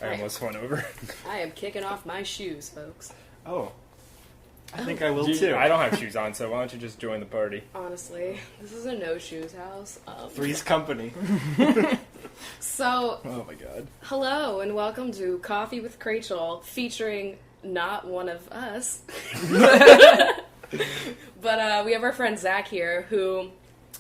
I almost went over. I am kicking off my shoes, folks. Oh. I think I will too. I don't have shoes on, so why don't you just join the party? Honestly, this is a no-shoes house. Three's company. So, Oh my god. hello and welcome to Coffee with Crachel, featuring not one of us. But we have our friend Zach here, who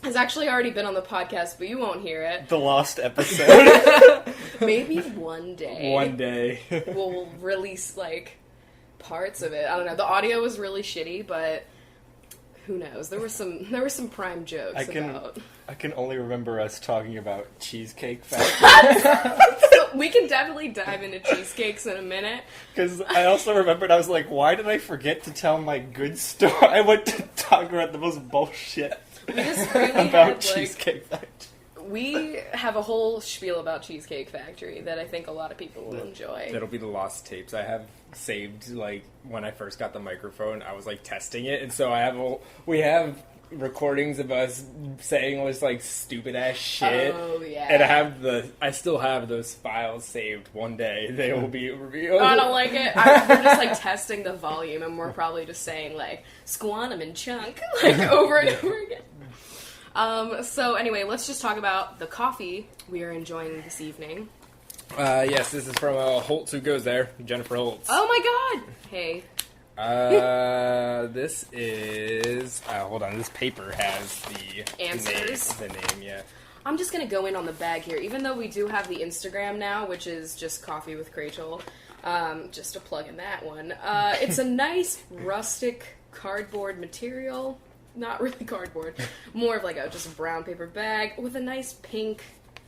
has actually already been on the podcast, but you won't hear it. The lost episode. Maybe one day. One day. We'll release, like, parts of it. I don't know. The audio was really shitty, but who knows? There were some prime jokes about... I can only remember us talking about Cheesecake Factory. So we can definitely dive into cheesecakes in a minute. Because I also remembered, I was like, why did I forget to tell my good story? I went to talk about the most bullshit We just really about had, Cheesecake Factory. we have a whole spiel about Cheesecake Factory that I think a lot of people will enjoy. That'll be the lost tapes I have saved. Like when I first got the microphone, I was like testing it, and so we have recordings of us saying all this like stupid ass shit. Oh yeah. And I still have those files saved. One day they will be revealed. I don't like it. We're just like testing the volume, and we're probably just saying like "squantum" and "chunk" like over and over again. So anyway, let's just talk about the coffee we are enjoying this evening. Yes, this is from Holtz, who goes there, Jennifer Holtz. Oh my god! Hey. This is... hold on, this paper has the Answers. The name, yeah. I'm just gonna go in on the bag here, even though we do have the Instagram now, which is just Coffee with Crachel. Just to plug in that one. It's a nice rustic cardboard material. Not really cardboard. More of like just a brown paper bag with a nice pink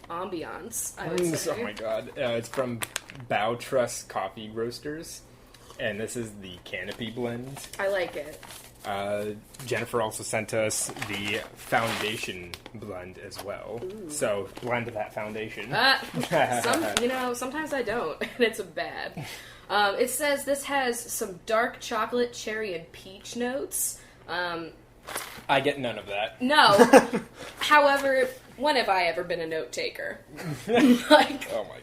ambiance, I would say. Oh my god. It's from Bow Trust Coffee Roasters. And this is the Canopy blend. I like it. Jennifer also sent us the Foundation blend as well. Ooh. So, blend that foundation. Sometimes I don't, and it's bad. It says this has some dark chocolate, cherry, and peach notes. I get none of that. No. However, when have I ever been a note taker? Like, Oh my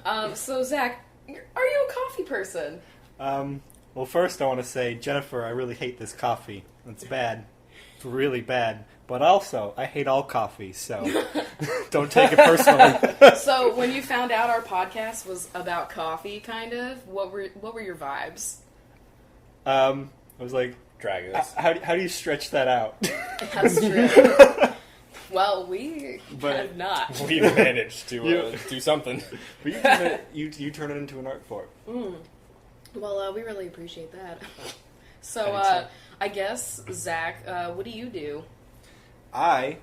god. So Zach, are you a coffee person? Well, first I want to say, Jennifer, I really hate this coffee. It's bad. It's really bad. But also, I hate all coffee, so don't take it personally. So when you found out our podcast was about coffee, kind of, what were your vibes? I was like, Dragos. how do you stretch that out? That's true. Well, we have not. We managed to do something. But you turn it into an art form. Well, we really appreciate that. So, I guess, Zach, what do you do? I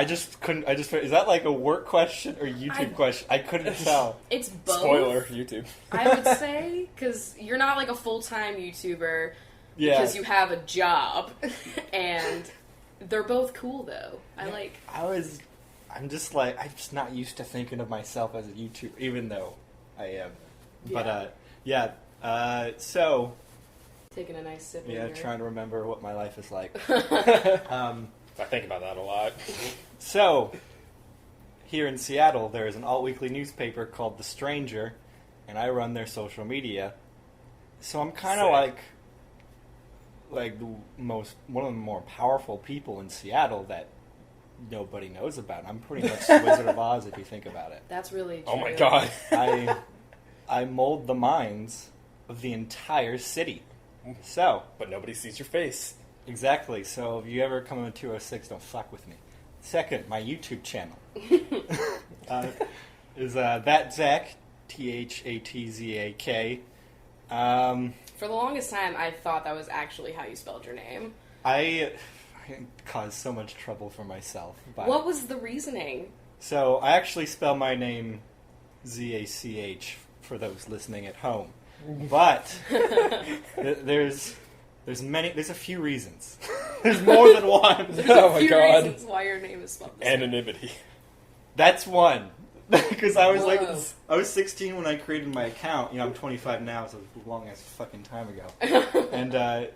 just couldn't, is that like a work question or YouTube question? I couldn't tell. It's both. Spoiler, YouTube. I would say, because you're not like a full-time YouTuber, Yeah. because you have a job, and they're both cool, though. I'm just not used to thinking of myself as a YouTuber, even though I am. Yeah. But, so... Taking a nice sip in Yeah, here. trying to remember what my life is like. I think about that a lot. So, here in Seattle, there is an alt-weekly newspaper called The Stranger, and I run their social media. So I'm kind of like one of the more powerful people in Seattle that nobody knows about. I'm pretty much the Wizard of Oz if you think about it. That's really true. Oh my god. I mold the minds of the entire city. So, But nobody sees your face. exactly. So if you ever come into 206, don't fuck with me. Second, my YouTube channel is thatzak, THATZAK. For the longest time, I thought that was actually how you spelled your name. I caused so much trouble for myself. What was the reasoning? So I actually spell my name ZACH for those listening at home, but there's a few reasons. There's more than one. Oh my a few god. reasons why your name is spelled this way. Anonymity. That's one. Because I was Whoa. I was 16 when I created my account. You know, I'm 25 now, so it was a long ass fucking time ago. And I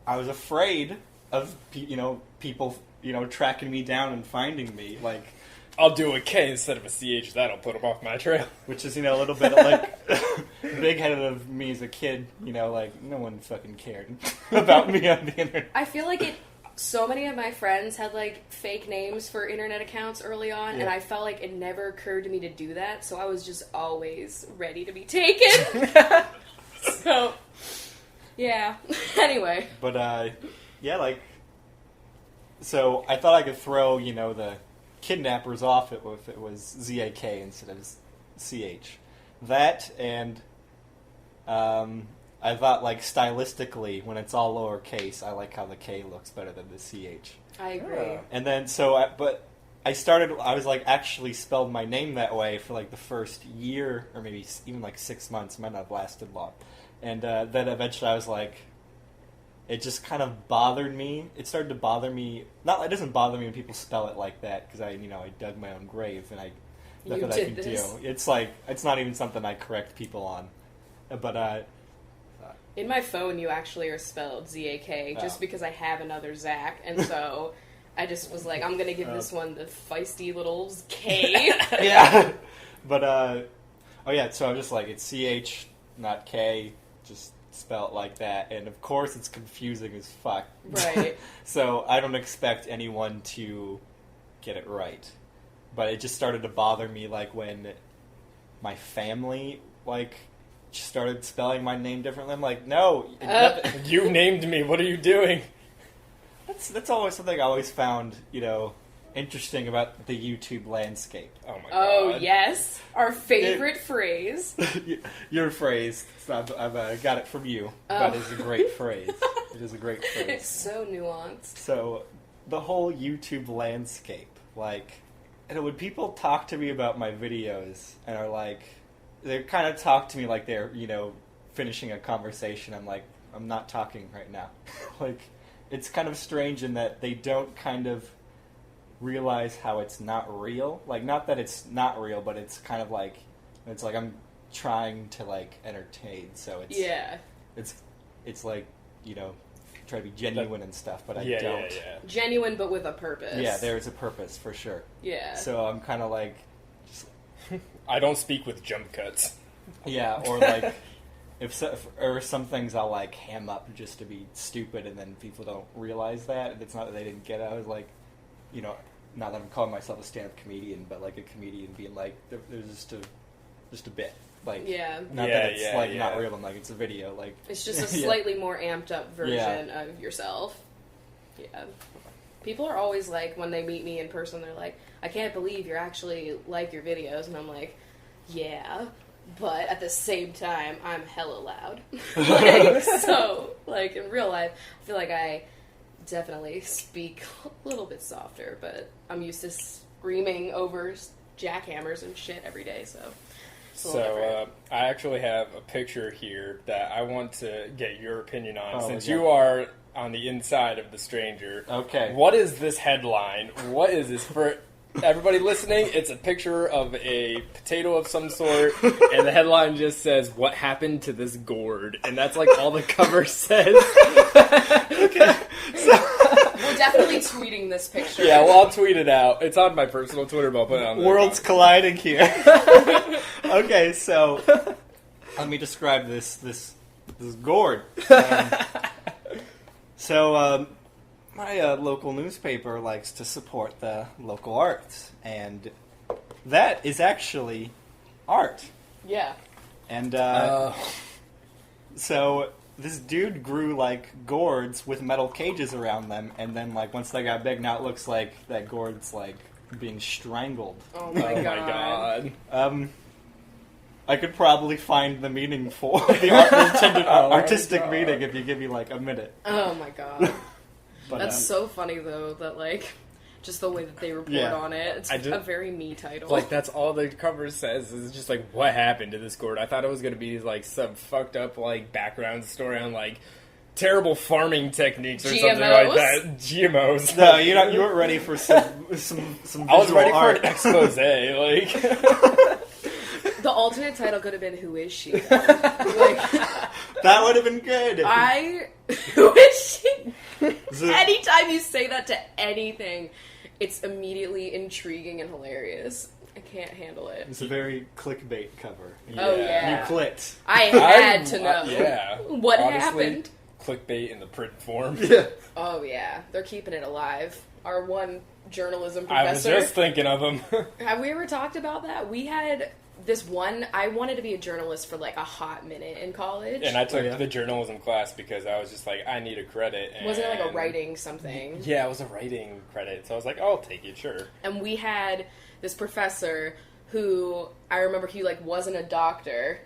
was afraid of people tracking me down and finding me. I'll do a K instead of a CH. That'll put him off my trail. Which is, a little bit like big-headed of me as a kid. Like, no one fucking cared about me on the internet. I feel like so many of my friends had, like, fake names for internet accounts early on, and I felt like it never occurred to me to do that, so I was just always ready to be taken. So, yeah. Anyway. But, like... So, I thought I could throw, the kidnappers off if it was ZAK instead of CH. That, and I thought, like, stylistically, when it's all lowercase, I like how the K looks better than the CH. I agree. And then, I was, like, actually spelled my name that way for, like, the first year, or maybe even, like, 6 months. It might not have lasted long. And then eventually I was like... It just kind of bothered me. It started to bother me. It doesn't bother me when people spell it like that, because I dug my own grave, and nothing I can do. It's like, it's not even something I correct people on. But, in my phone, you actually are spelled ZAK, just because I have another Zach, and so I just was like, I'm gonna give this one the feisty little K. Yeah. But, so I'm just like, it's CH, not K, just... spell it like that, and of course it's confusing as fuck. Right. So I don't expect anyone to get it right. But it just started to bother me, like, when my family, like, started spelling my name differently. I'm like, no. You named me. What are you doing? That's always something I always found, interesting about the YouTube landscape. Oh my god. Oh, yes. Our favorite phrase. Your phrase. I've got it from you. But it's a great phrase. It is a great phrase. It's so nuanced. So, the whole YouTube landscape, like, when people talk to me about my videos and are like, they kind of talk to me like they're, finishing a conversation. I'm like, I'm not talking right now. Like, it's kind of strange in that they don't kind of realize how it's not real. Like, not that it's not real, but it's kind of like, I'm trying to, like, entertain, so it's... Yeah. It's like, try to be genuine and stuff, but I don't. Yeah. Genuine, but with a purpose. Yeah, there's a purpose, for sure. Yeah. So I'm kind of like... I don't speak with jump cuts. Yeah, or like... or some things I'll, like, ham up just to be stupid, and then people don't realize that, and it's not that they didn't get it. I was like... not that I'm calling myself a stand-up comedian, but like a comedian being like, there's just a bit, like, not that it's not real. I'm like, it's a video, like, it's just a slightly more amped up version of yourself. Yeah, people are always like, when they meet me in person, they're like, I can't believe you're actually like your videos, and I'm like, yeah, but at the same time, I'm hella loud. So, like, in real life, I feel like I definitely speak a little bit softer, but I'm used to screaming over jackhammers and shit every day, so it's a little different. I actually have a picture here that I want to get your opinion on, since you are on the inside of The Stranger. Okay. What is this headline? What is this? For everybody listening, it's a picture of a potato of some sort, and the headline just says, "What happened to this gourd?" And that's like all the cover says. Okay. We're definitely tweeting this picture. Yeah, well, I'll tweet it out. It's on my personal Twitter, but I'll put it on there. Worlds colliding here. Okay, so let me describe this gourd. My local newspaper likes to support the local arts, and that is actually art. Yeah. And so this dude grew, like, gourds with metal cages around them, and then, like, once they got big, now it looks like that gourd's, like, being strangled. Oh my god. I could probably find the meaning for the intended artistic meaning if you give me, like, a minute. Oh my god. But, that's so funny, though, that, like, just the way that they report on it. It's a very me title. Like, that's all the cover says, is just like, what happened to this gourd? I thought it was going to be like some fucked up, like, background story on, like, terrible farming techniques or something like that. GMOs. No, you weren't ready for some visual I was ready art. for an expose, like. The alternate title could have been "Who is she?" Like, that would have been good. Who is she? Anytime you say that to anything, it's immediately intriguing and hilarious. I can't handle it. It's a very clickbait cover. Oh, yeah. You clicked. I had to know Yeah. what Honestly, happened. Clickbait in the print form. Yeah. Oh, yeah. They're keeping it alive. Our one journalism I was professor. just thinking of him. Have we ever talked about that? We had this one. I wanted to be a journalist for like a hot minute in college. And I took the journalism class because I was just like, I need a credit. And wasn't it like a writing something? Yeah, it was a writing credit. So I was like, I'll take it, sure. And we had this professor who I remember he like wasn't a doctor.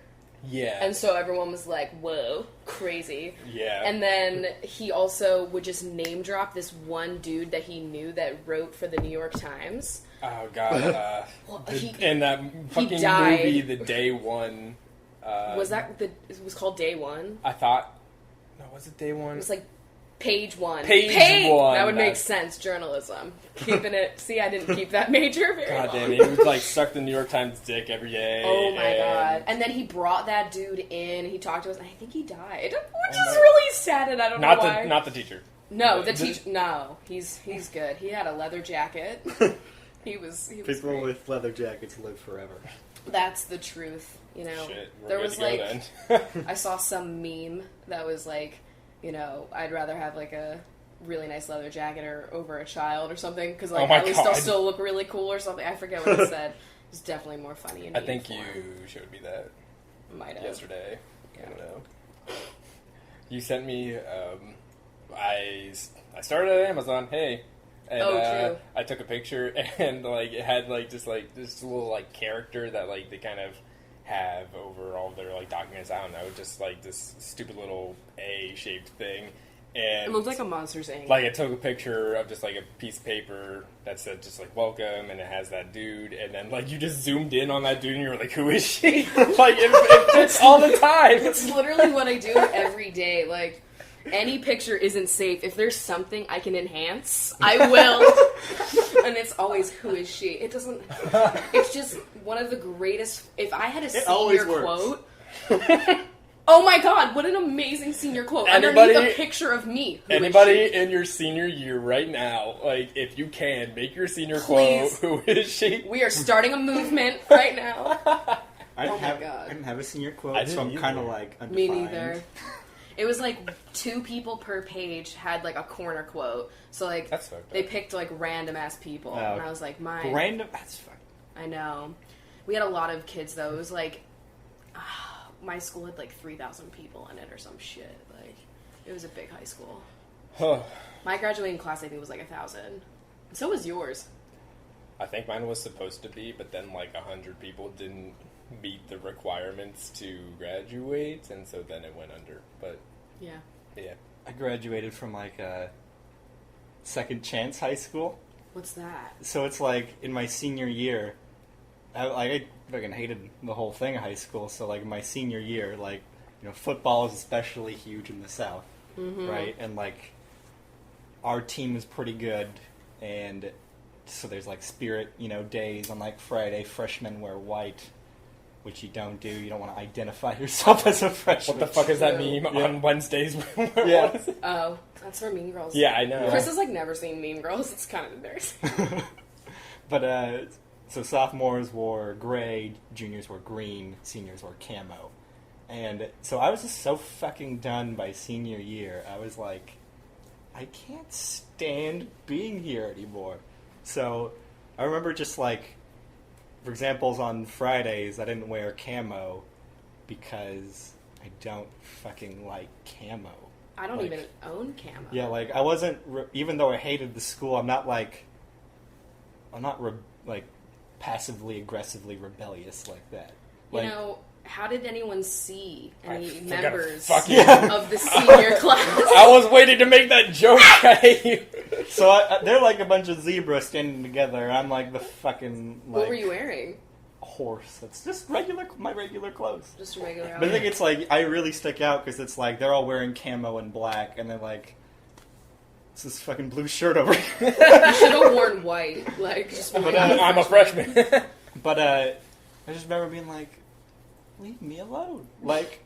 Yeah. And so everyone was like, whoa, crazy. Yeah. And then he also would just name drop this one dude that he knew that wrote for the New York Times. Oh, God. Well, in that fucking died. movie, The Day One. It was called Day One? I thought... No, was it Day One? It was like Page One. Page One. That would make sense, journalism. Keeping it... See, I didn't keep that major very God long. damn it. He would, like, suck the New York Times dick every day. Oh my and... God. And then he brought that dude in, he talked to us, and I think he died. Which is really sad, and I don't know why. Not the teacher. No, the teacher... No, he's good. He had a leather jacket. He was People great. with leather jackets live forever. That's the truth, you know. Shit, we're There good was to go like... then. I saw some meme that was like, you know, I'd rather have like a really nice leather jacket or over a child or something, because like, Oh my at least I'll God. still look really cool or something. I forget what it said. It's definitely more funny in I think meme you form. showed me that Might have. yesterday. I don't know. You sent me. I started at Amazon. Hey, and True. I took a picture and like it had like this little like character that like they kind of have over all their like documents. I don't know, just like this stupid little A-shaped thing. And It looked like a Monsters Inc. like, I took a picture of just, like, a piece of paper that said just, like, welcome, and it has that dude, and then, like, you just zoomed in on that dude, and you were like, who is she? Like, it fits all the time. It's literally what I do every day. Like, any picture isn't safe. If there's something I can enhance, I will. And it's always, who is she? It doesn't... It's just one of the greatest... If I had a senior quote... Oh my God, what an amazing senior quote. Underneath a picture of me. Anybody in your senior year right now, like, if you can, make your senior quote, who is she? We are starting a movement right now. I didn't have a senior quote, so I'm kind of like undefined. Me neither. It was like 2 people per page had like a corner quote. So like they picked like random ass people. And I was like, random? That's fine. I know. We had a lot of kids though. It was like... my school had like 3,000 people in it or some shit. Like, it was a big high school. My graduating class, I think, was like 1,000. So was yours. I think mine was supposed to be, but then like 100 people didn't meet the requirements to graduate, and so then it went under. But yeah. I graduated from like a second chance high school. What's that? So it's like in my senior year, I fucking hated the whole thing of high school. So like my senior year, like, you know, football is especially huge in the South, right? And like our team is pretty good, and so there's like spirit, you know, days on like Friday. Freshmen wear white, which you don't do. You don't want to identify yourself as a freshman. What the fuck is that meme on Wednesdays? Yeah. Oh, that's for Mean Girls. Yeah, I know. Chris has like never seen Mean Girls. It's kind of embarrassing. But so sophomores wore gray, juniors wore green, seniors wore camo. And so I was just so fucking done by senior year. I was like, I can't stand being here anymore. So I remember just like, for examples on Fridays, I didn't wear camo because I don't fucking like camo. I don't even own camo. Yeah, like I wasn't, even though I hated the school, I'm not passively aggressively rebellious like that. Like, you know, how did anyone see any I members forgot of the senior class? I was waiting to make that joke. So they're like a bunch of zebras standing together, and I'm like the fucking like, what were you wearing? Horse. It's just my regular clothes. Just a regular outfit. But I think it's like I really stick out because it's like they're all wearing camo and black, and they're like, it's this fucking blue shirt over here. You should have worn white. Like, just But I'm a freshman. But I just remember being like, leave me alone. Like,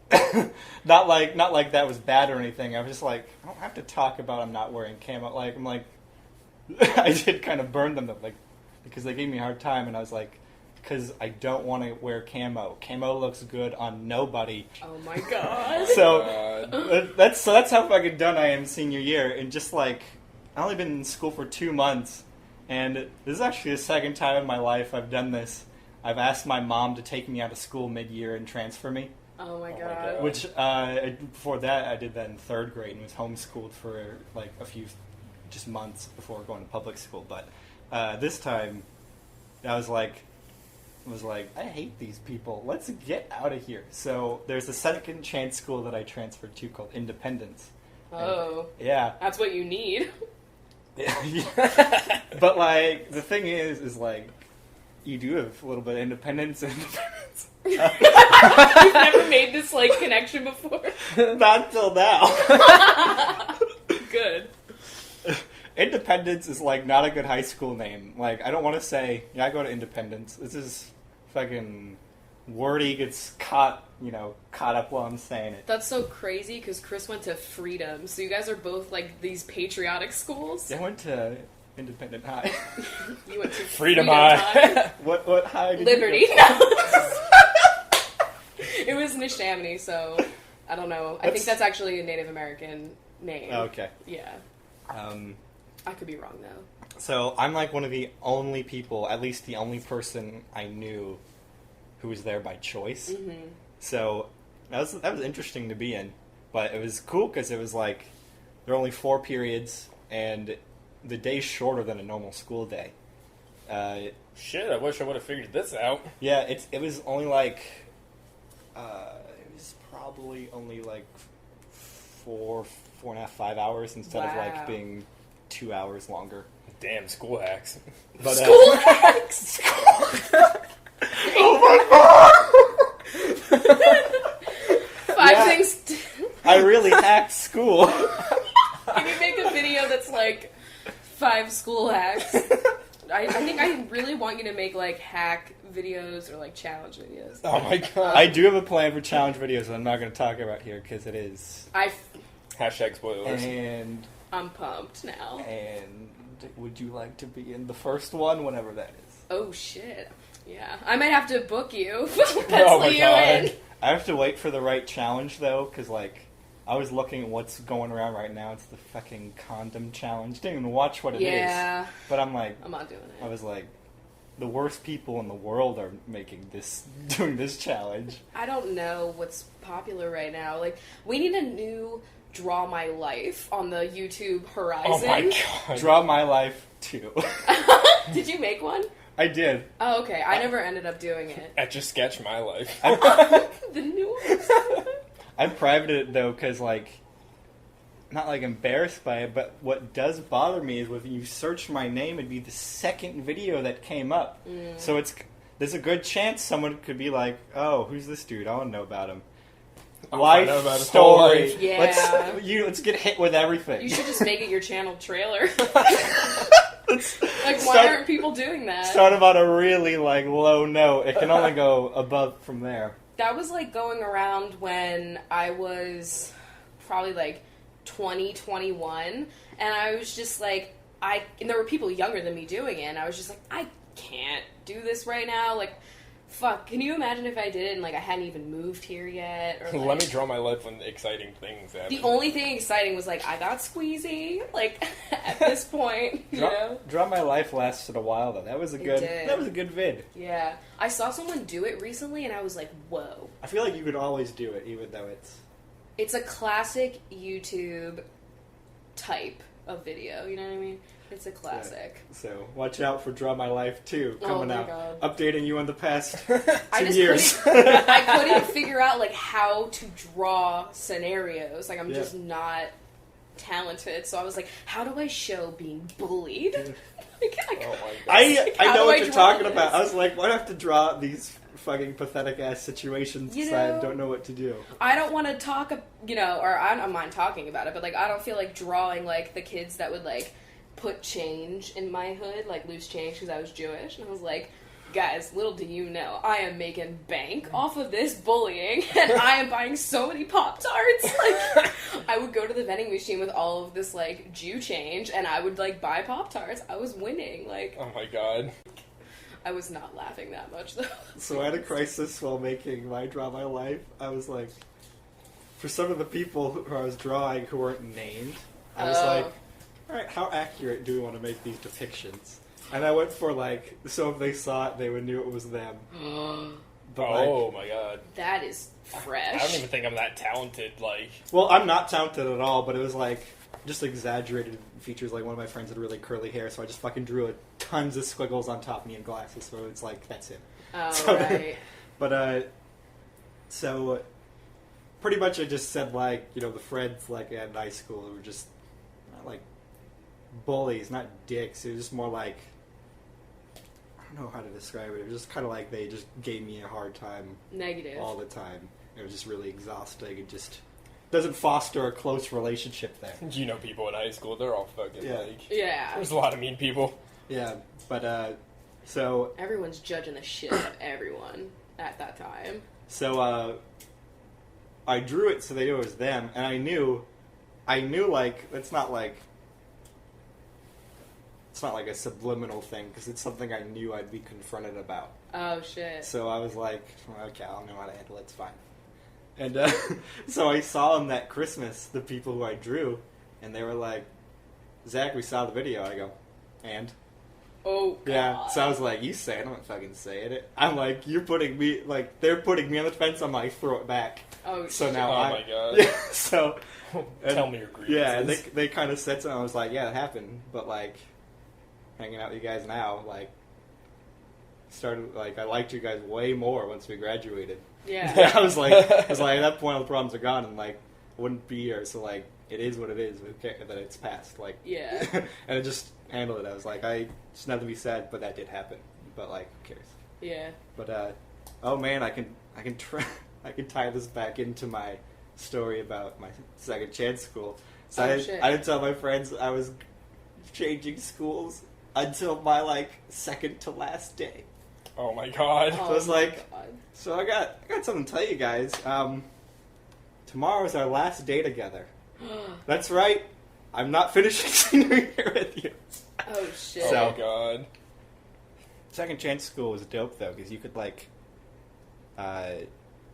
not like that was bad or anything. I was just like, I don't have to talk about I'm not wearing camo. Like, I'm like, I did kind of burn them, though, like, because they gave me a hard time, and I was like, because I don't want to wear camo. Camo looks good on nobody. Oh my god. So that's how fucking done I am senior year, and just like, I only been in school for 2 months, and this is actually the second time in my life I've done this. I've asked my mom to take me out of school mid-year and transfer me. Oh my god. Which, before that, I did that in 3rd grade and was homeschooled for like a few just months before going to public school. But this time, I was like, I hate these people. Let's get out of here. So there's a second chance school that I transferred to called Independence. Oh. And, yeah. That's what you need. But like, the thing is like, you do have a little bit of independence and independence. You've never made this, like, connection before? Not till now. Good. Independence is, like, not a good high school name. Like, I don't want to say, yeah, I go to Independence. This is fucking wordy, gets caught up while I'm saying it. That's so crazy, because Chris went to Freedom, so you guys are both, like, these patriotic schools? I went to Independent High. You went to Freedom High. What high did Liberty. you go? It was Nishnaminy, so I don't know. I think that's actually a Native American name. Oh, okay. Yeah. I could be wrong, though. So I'm like one of the only people, at least the only person I knew who was there by choice. Mm-hmm. So that was interesting to be in, but it was cool because it was like there were only 4 periods and the day's shorter than a normal school day. Shit, I wish I would have figured this out. Yeah, it was only like it was probably only like 4.5, 5 hours instead of like being 2 hours longer. Damn, school hacks. But, School hacks! Oh my god! 5 things... I really hacked school. Can you make a video that's like 5 school hacks? I think I really want you to make like hack videos or like challenge videos. Oh my god. I do have a plan for challenge videos that I'm not going to talk about here because it is... Hashtag spoilers. And I'm pumped now. And would you like to be in the first one, whenever that is? Oh shit. Yeah. I might have to book you. Oh Pencil my you God. in. I have to wait for the right challenge, though, because, like, I was looking at what's going around right now. It's the fucking condom challenge. Didn't even watch what it is. Yeah. But I'm like... I'm not doing it. I was like, the worst people in the world are doing this challenge. I don't know what's popular right now. Like, we need a new Draw My Life on the YouTube horizon. Oh my god. Draw My Life 2. Did you make one? I did. Oh, okay. I never ended up doing it. Etch a sketch my life. The new one. I privated it, though, because, like, not, like, embarrassed by it, but what does bother me is when you search my name, it'd be the second video that came up. Mm. So there's a good chance someone could be like, oh, who's this dude? I want to know about him. Life know about his whole story. life. Yeah. Let's get hit with everything. You should just make it your channel trailer. Like, why Start- aren't people doing that? Start them on a really, like, low note. It can only go above from there. That was, like, going around when I was probably, like, 20, 21, and I was just, like, and there were people younger than me doing it, and I was just like, I can't do this right now, like, fuck, can you imagine if I did it and, like, I hadn't even moved here yet, or, like, Let me draw my life when exciting things happen. the only thing exciting was, like, I got squeezy, like, at this point, you know? Draw My Life lasted a while, though. That was a good vid. Yeah. I saw someone do it recently, and I was like, whoa. I feel like you could always do it, even though It's a classic YouTube type of video, you know what I mean? It's a classic. Yeah. So, watch out for Draw My Life 2 coming out. God. Updating you on the past 2 I years. I couldn't figure out, like, how to draw scenarios. Like, I'm just not talented. So I was like, how do I show being bullied? Like, Oh my god. I know what you're talking this? about. I was like, why do I have to draw these fucking pathetic ass situations You because I know? don't know what to do? I don't want to talk, or I don't mind talking about it, but, like, I don't feel like drawing, like, the kids that would, like, put change in my hood, like loose change, because I was Jewish, and I was like, Guys, little do you know, I am making bank off of this bullying, and I am buying so many Pop-Tarts. Like, I would go to the vending machine with all of this, like, Jew change, and I would, like, buy Pop-Tarts. I was winning. Like, Oh my god. I was not laughing that much, though. So I had a crisis while making my Draw My Life. I was like, for some of the people who I was drawing who weren't named, I was like, alright, how accurate do we want to make these depictions? And I went for, like, so if they saw it, they would knew it was them. But, Oh my god. That is fresh. I don't even think I'm that talented, like... well, I'm not talented at all, but it was, like, just exaggerated features. Like, one of my friends had really curly hair, so I just fucking drew tons of squiggles on top of me and glasses, so it's like, that's it. Oh, So, right. But, so, pretty much I just said, like, you know, the friends, like, at high school were just, not, like, bullies, not dicks. It was just more like, I don't know how to describe it. It was just kind of like they just gave me a hard time Negative. all the time. It was just really exhausting. It just doesn't foster a close relationship there. You know people in high school, they're all fucking, Yeah. like... Yeah. There's a lot of mean people. Yeah, but, so... Everyone's judging the shit out of everyone at that time. So, I drew it so they knew it was them, and I knew, like, it's not like a subliminal thing, because it's something I knew I'd be confronted about. Oh, shit. So I was like, okay, I'll know how to handle it, it's fine. And so I saw them that Christmas, the people who I drew, and they were like, Zach, we saw the video. I go, and? Oh, God. Yeah, so I was like, you say it, I'm not fucking saying it. I'm like, you're putting me, like, they're putting me on the fence, I'm like, throw it back. Oh, So shit. now Oh I, my god. yeah, so... Tell me your grievances. Yeah, and they kind of said something, I was like, yeah, it happened, but, like, hanging out with you guys now, like, I liked you guys way more once we graduated. Yeah. I was like, at that point all the problems are gone, and, like, I wouldn't be here, so, like, it is what it is, that it's past, like... Yeah. And I just handled it, I was like, it's nothing to be sad, but that did happen, but, like, who cares? Yeah. But, oh man, I can tie this back into my story about my second chance school. So Oh, I shit. didn't tell my friends I was changing schools until my, like, second to last day. Oh my god. So I was my like, God. so I got something to tell you guys. Tomorrow's our last day together. That's right. I'm not finishing senior year with you. Oh, shit. Oh So- my god. Second chance school was dope though, because you could, like,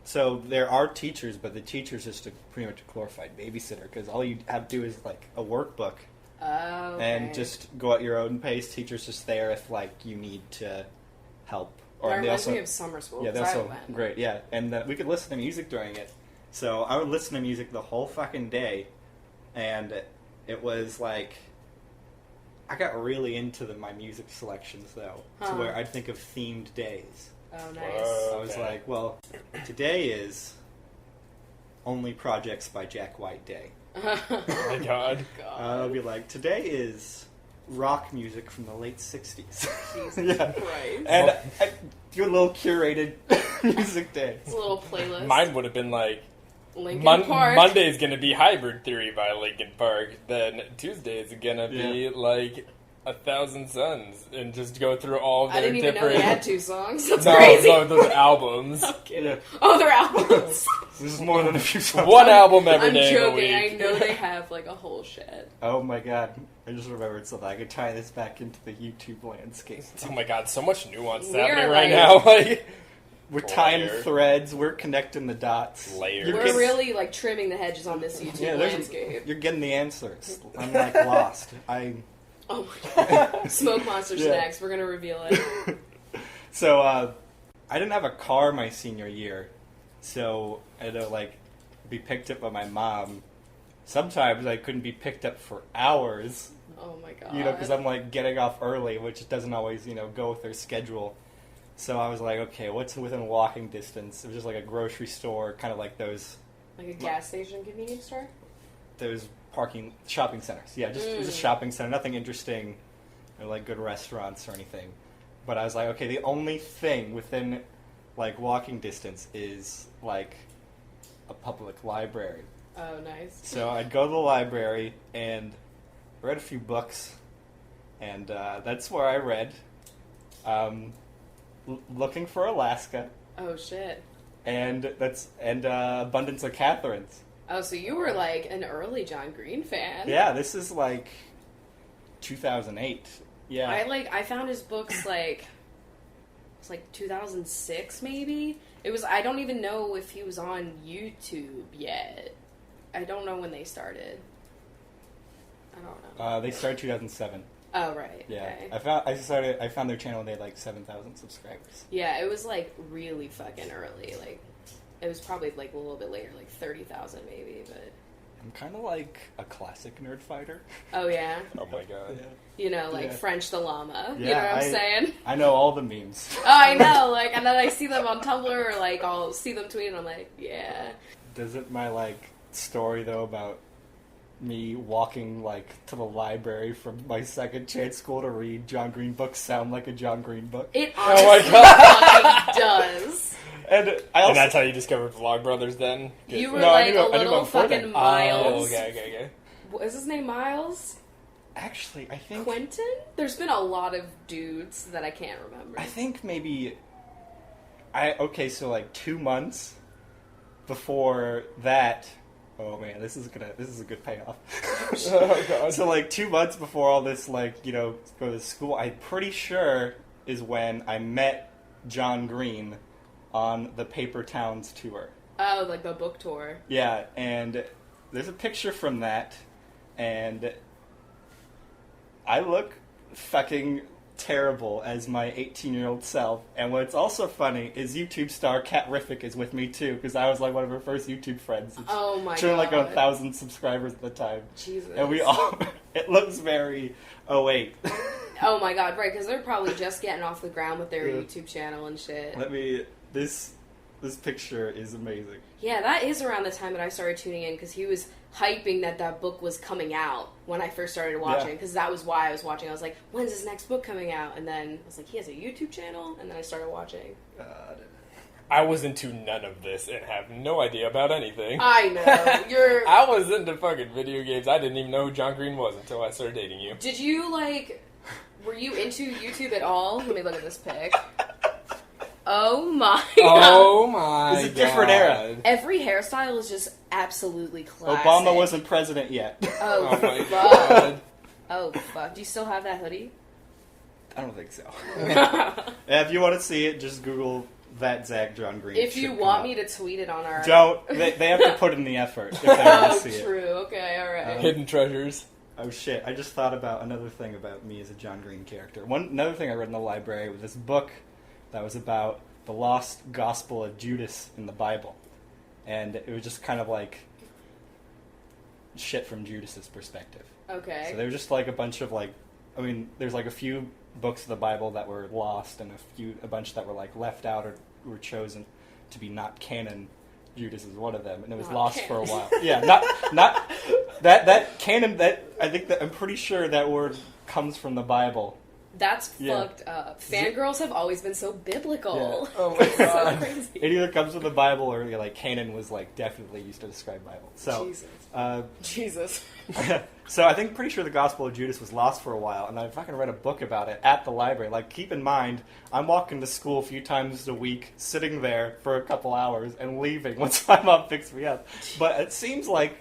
so there are teachers, but the teacher's just pretty much a glorified babysitter, because all you have to do is, like, a workbook Oh, okay. and just go at your own pace. Teacher's just there if, like, you need to help. That they reminds also, me of summer school. yeah, they 'cause I also went. great, yeah, and we could listen to music during it. So I would listen to music the whole fucking day, and it was like, I got really into my music selections though, to Huh. where I'd think of themed days. Oh, nice. Whoa. I was Okay. like, well, today is Only Projects by Jack White Day. Oh my god. I'll be like, today is rock music from the late 60s. Jesus Yeah. Christ. And I do a little curated music day. It's a little playlist. Mine would have been like, Linkin Park. Monday's gonna be Hybrid Theory by Linkin Park. Then Tuesday's gonna be Yeah. like 1,000 Suns, and just go through all of I their didn't even know different. they had two songs. That's no, crazy. no, those albums. I'm kidding. Yeah. Oh, they're albums. This is more than a few songs. One album every I'm day of the joking. I week. know they have like a whole shed. Oh my god. I just remembered something. I could tie this back into the YouTube landscape. Oh my god, so much nuance We're happening like- right now. Like We're tying Layer. threads. We're connecting the dots. Layers. You're We're getting- really like trimming the hedges on this YouTube Yeah, landscape. you're getting the answers. I'm like lost. Oh my god. Smoke Monster Yeah. Snacks. We're gonna reveal it. So, I didn't have a car my senior year, so I had to, like, be picked up by my mom. Sometimes I couldn't be picked up for hours, Oh my god. you know, because I'm, like, getting off early, which doesn't always, you know, go with their schedule. So I was like, okay, what's within walking distance? It was just, like, a grocery store, kind of like those Like a gas station convenience store? shopping centers. Yeah, just it was a shopping center, nothing interesting, or, like, good restaurants or anything. But I was like, okay, the only thing within, like, walking distance is, like, a public library. Oh, nice. So I'd go to the library and read a few books, and that's where I read. Looking for Alaska, Oh shit. and Abundance of Catherines. Oh, so you were like an early John Green fan. Yeah, this is like 2008. Yeah. I found his books like, it's like 2006 maybe. I don't even know if he was on YouTube yet. I don't know when they started. I don't know. They started 2007. Oh, right. Yeah. Okay. I found their channel and they had like 7,000 subscribers. Yeah, it was like really fucking early. Like, it was probably like a little bit later, like 30,000 maybe, but. I'm kind of like a classic nerd fighter. Oh, yeah? Oh my god. Yeah. You know, like Yeah. French the llama. Yeah, You know what I'm saying? I know all the memes. Oh, I know. Like, and then I see them on Tumblr, or like I'll see them tweet, and I'm like, yeah. Doesn't my like story though about me walking like to the library from my second chance school to read John Green books sound like a John Green book? It Oh my honestly fucking does. And I also, And that's how you discovered Vlogbrothers then? You were No, I like knew- a I knew little before fucking then. Miles. Oh, okay. Is his name Miles? actually I think Quentin? There's been a lot of dudes that I can't remember. I think maybe so like 2 months before that. Oh man, this is a good payoff. Oh god. So like 2 months before all this, like, you know, go to school, I'm pretty sure is when I met John Green on the Paper Towns tour. Oh, like the book tour. Yeah, and there's a picture from that, and I look fucking terrible as my 18-year-old self. And what's also funny is YouTube star Kat Riffick is with me too, because I was like one of her first YouTube friends. Oh my She had like God. 1,000 subscribers at the time. Jesus. And we all, it looks very 08. Oh my god, right, because they're probably just getting off the ground with their Yeah. YouTube channel and shit. This picture is amazing. Yeah, that is around the time that I started tuning in, because he was hyping that book was coming out when I first started watching, because that was why I was watching. I was like, when's his next book coming out? And then I was like, he has a YouTube channel? And then I started watching. God. I was into none of this and have no idea about anything. I know. You're... I was into fucking video games. I didn't even know who John Green was until I started dating you. Did you, like... Were you into YouTube at all? Let me look at this pic. Oh my god. Oh my god. It's a different era. Every hairstyle is just absolutely classic. Obama wasn't president yet. Oh, Oh my fuck. god. Oh, fuck. Do you still have that hoodie? I don't think so. Yeah, if you want to see it, just Google thatzak John Green. If you want me to tweet it on our... Don't. They have to put in the effort if they want to see it. True. Okay, alright. Hidden treasures. Oh shit, I just thought about another thing about me as a John Green character. Another thing I read in the library was this book that was about the lost gospel of Judas in the Bible. And it was just kind of like shit from Judas's perspective. Okay. So they were just like a bunch of like, I mean, there's like a few books of the Bible that were lost and a bunch that were like left out or were chosen to be not canon. Judas is one of them, and it was Not lost canon. for a while. Yeah, not that canon. That I think that I'm pretty sure that word comes from the Bible. That's Yeah. fucked up. Fangirls have always been so biblical. Yeah. Oh my so god. crazy. It either comes from the Bible or like canon was like definitely used to describe Bible. So, Jesus. Jesus. so I think pretty sure the Gospel of Judas was lost for a while, and I fucking read a book about it at the library. Like, keep in mind, I'm walking to school a few times a week, sitting there for a couple hours, and leaving once my mom picks me up. But it seems like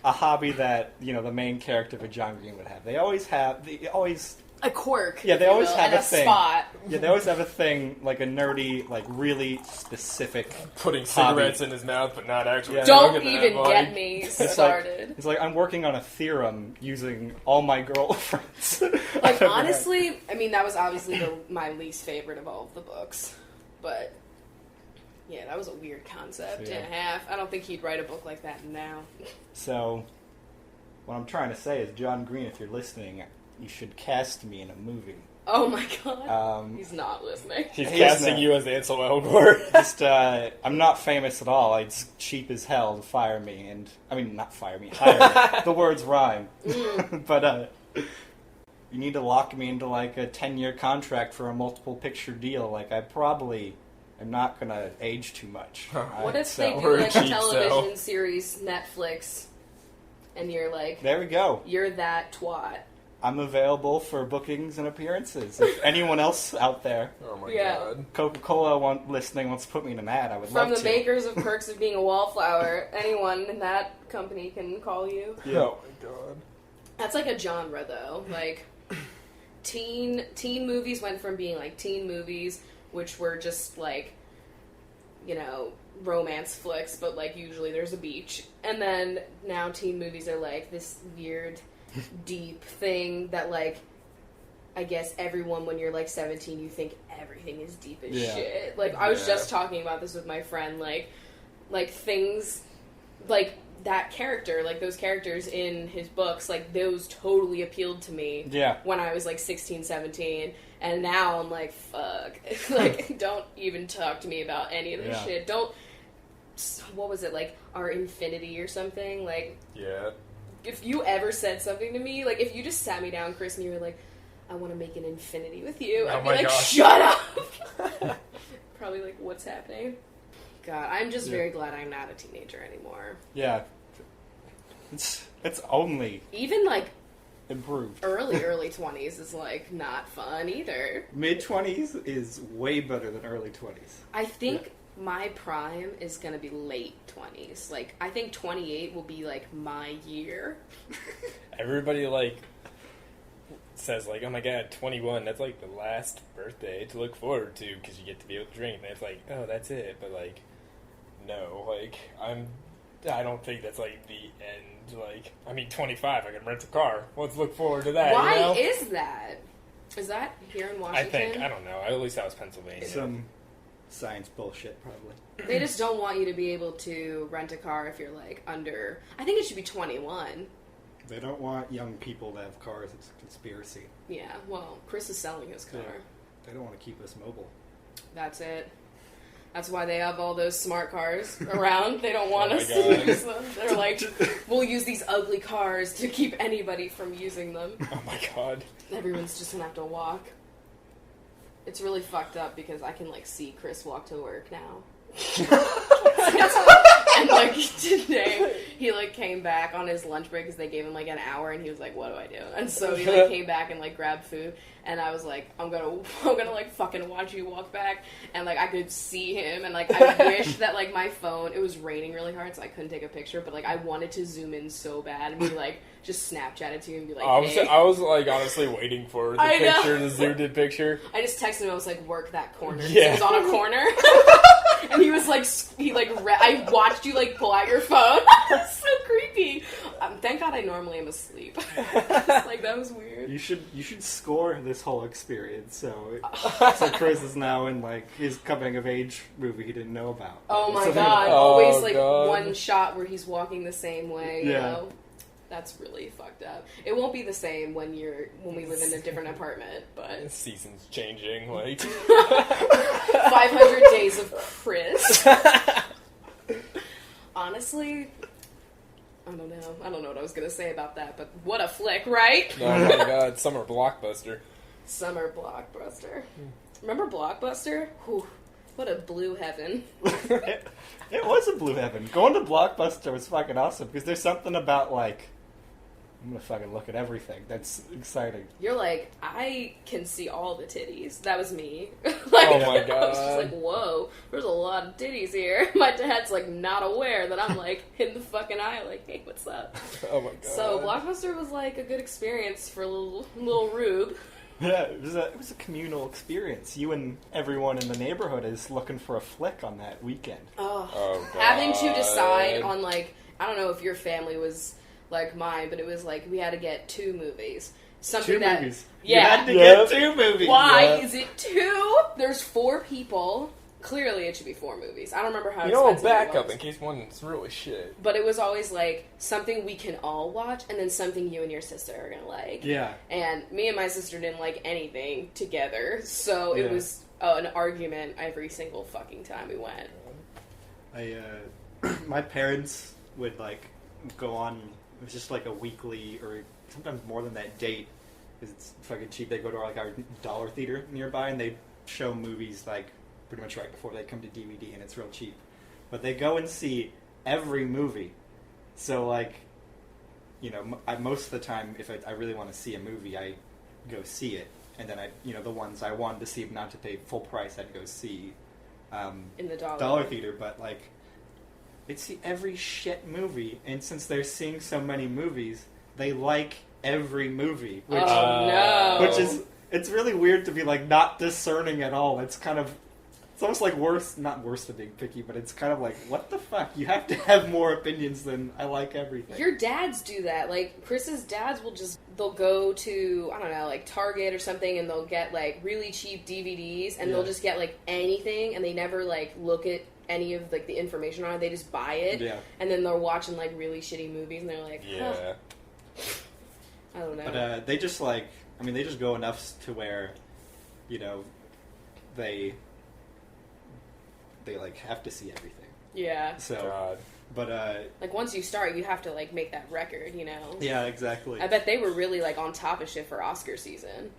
a hobby that, you know, the main character of John Green would have. They always A quirk. Yeah, they if you always will, have and a thing. spot. Yeah, they always have a thing, like a nerdy, like really specific Putting hobby. cigarettes in his mouth, but not actually. Yeah. Don't smoking that, even buddy. get me started. It's like I'm working on a theorem using all my girlfriends. Like, honestly, I mean, that was obviously my least favorite of all of the books. But, yeah, that was a weird concept Yeah. and a half. I don't think he'd write a book like that now. So, what I'm trying to say is, John Green, if you're listening, you should cast me in a movie. Oh my god. He's He's not listening. He's He's casting not. you as Ansel Elgort. just, I'm not famous at all. It's cheap as hell to fire me, and I mean, not fire me, hire me. The words rhyme. But you need to lock me into like a 10-year contract for a multiple picture deal. Like, I probably am not gonna age too much. What Right? if they So- do We're a like a cheap television sell. series, Netflix, and you're like, There we go. you're that twat? I'm available for bookings and appearances. If anyone else out there, Oh my Yeah. god. Coca-Cola listening wants to put me in an ad, I would From love the to. makers of Perks of Being a Wallflower, anyone in that company can call you. Yeah. Oh my god. That's like a genre, though. Like, teen movies went from being like teen movies, which were just like, you know, romance flicks, but like usually there's a beach. And then now teen movies are like this weird, deep thing that like, I guess everyone when you're like 17, you think everything is deep as Yeah. shit. Like, I was Yeah. just talking about this with my friend, like things, like that character, like those characters in his books, like those totally appealed to me Yeah. when I was like 16, 17. And now I'm like, fuck. Like, don't even talk to me about any of this Yeah. shit. Don't, what was it, like, our infinity or something? Like, Yeah. if you ever said something to me, like, if you just sat me down, Chris, and you were like, I want to make an infinity with you, Oh I'd be my like, gosh. shut up! Probably like, what's happening? God, I'm just very glad I'm not a teenager anymore. Yeah. It's only Even, like, improved. early 20s is, like, not fun either. Mid-20s is way better than early 20s. I think my prime is gonna be late 20s. Like, I think 28 will be, like, my year. Everybody, like, says, like, oh my god, 21, that's, like, the last birthday to look forward to, because you get to be able to drink. And it's like, oh, that's it. But, like, no, like, I don't think that's, like, the end. Like, I mean, 25, I can rent a car. Let's look forward to that, Why you know? is that? Is that here in I Washington? think, I don't know. At least that was Pennsylvania. Some science bullshit, probably. They just don't want you to be able to rent a car if you're, like, under... I think it should be 21. They don't want young people to have cars. It's a conspiracy. Yeah, well, Chris is selling his car. Yeah. They don't want to keep us mobile. That's it. That's why they have all those smart cars around. They don't want Oh my us God. to use them. They're like, we'll use these ugly cars to keep anybody from using them. Oh my god. Everyone's just gonna have to walk. It's really fucked up because I can, like, see Chris walk to work now. And, like, today, he, like, came back on his lunch break because they gave him, like, an hour, and he was like, what do I do? And so he, like, came back and, like, grabbed food, and I was like, I'm gonna, like, fucking watch you walk back, and, like, I could see him, and, like, I wish that, like, my phone, it was raining really hard, so I couldn't take a picture, but, like, I wanted to zoom in so bad and be like, just Snapchat it to you and be like, hey. I was, like, honestly waiting for the I know. picture, the zoomed in picture. I just texted him. I was like, "Work that corner." Yeah. He was on a corner, and he was like, I watched you like pull out your phone. It's so creepy. Thank God I normally am asleep. Like, that was weird. You should score this whole experience. So Chris is now in like his coming of age movie he didn't know about. Oh my So God! Oh, Always like God. one shot where he's walking the same way. You Yeah. know? That's really fucked up. It won't be the same when we live in a different apartment, but Seasons changing, like. 500 Days of Chris. Honestly, I don't know. I don't know what I was gonna say about that, but what a flick, right? Oh my god, summer blockbuster. Summer Blockbuster. Remember Blockbuster? Whew, what a blue heaven. It was a blue heaven. Going to Blockbuster was fucking awesome because there's something about like I'm gonna fucking look at everything. That's exciting. You're like, I can see all the titties. That was me. Like, Oh my I was just God. like, whoa, there's a lot of titties here. My dad's like not aware that I'm like in the fucking aisle, like, hey, what's up? Oh my god. So Blockbuster was like a good experience for little Rube. Yeah, it was a communal experience. You and everyone in the neighborhood is looking for a flick on that weekend. Oh god. Having to decide on, like, I don't know if your family was like mine, but it was like we had to get 2 movies. Something Two that, movies. Yeah. You had to Yep. get 2 movies. Why Yeah. is it 2? There's 4 people. Clearly, it should be 4 movies. I don't remember how You know, a expensive it backup was. in case one's really shit. But it was always like something we can all watch, and then something you and your sister are gonna like. Yeah. And me and my sister didn't like anything together, so it Yeah. was an argument every single fucking time we went. My parents would like go on. It was just like a weekly or sometimes more than that date because it's fucking cheap. They go to like our dollar theater nearby and they show movies like pretty much right before they come to DVD and it's real cheap. But they go and see every movie. So like, most of the time, if I really want to see a movie, I go see it, and then the ones I wanted to see, but not to pay full price, I'd go see in the dollar theater. But like, they'd see every shit movie, and since they're seeing so many movies, they like every movie, which it's really weird to be like not discerning at all. It's almost like not worse than being picky, but it's kind of like, what the fuck? You have to have more opinions than I like everything. Your dads do that. Like, Chris's dads they'll go to, I don't know, like Target or something, and they'll get like really cheap DVDs, and they'll just get like anything, and they never like look at any of like the information on it. They just buy it, and then they're watching like really shitty movies, and they're like, huh. I don't know. But they just they just go enough to where, they like have to see everything. Yeah. So, God. But like once you start, you have to like make that record, Yeah, exactly. I bet they were really like on top of shit for Oscar season.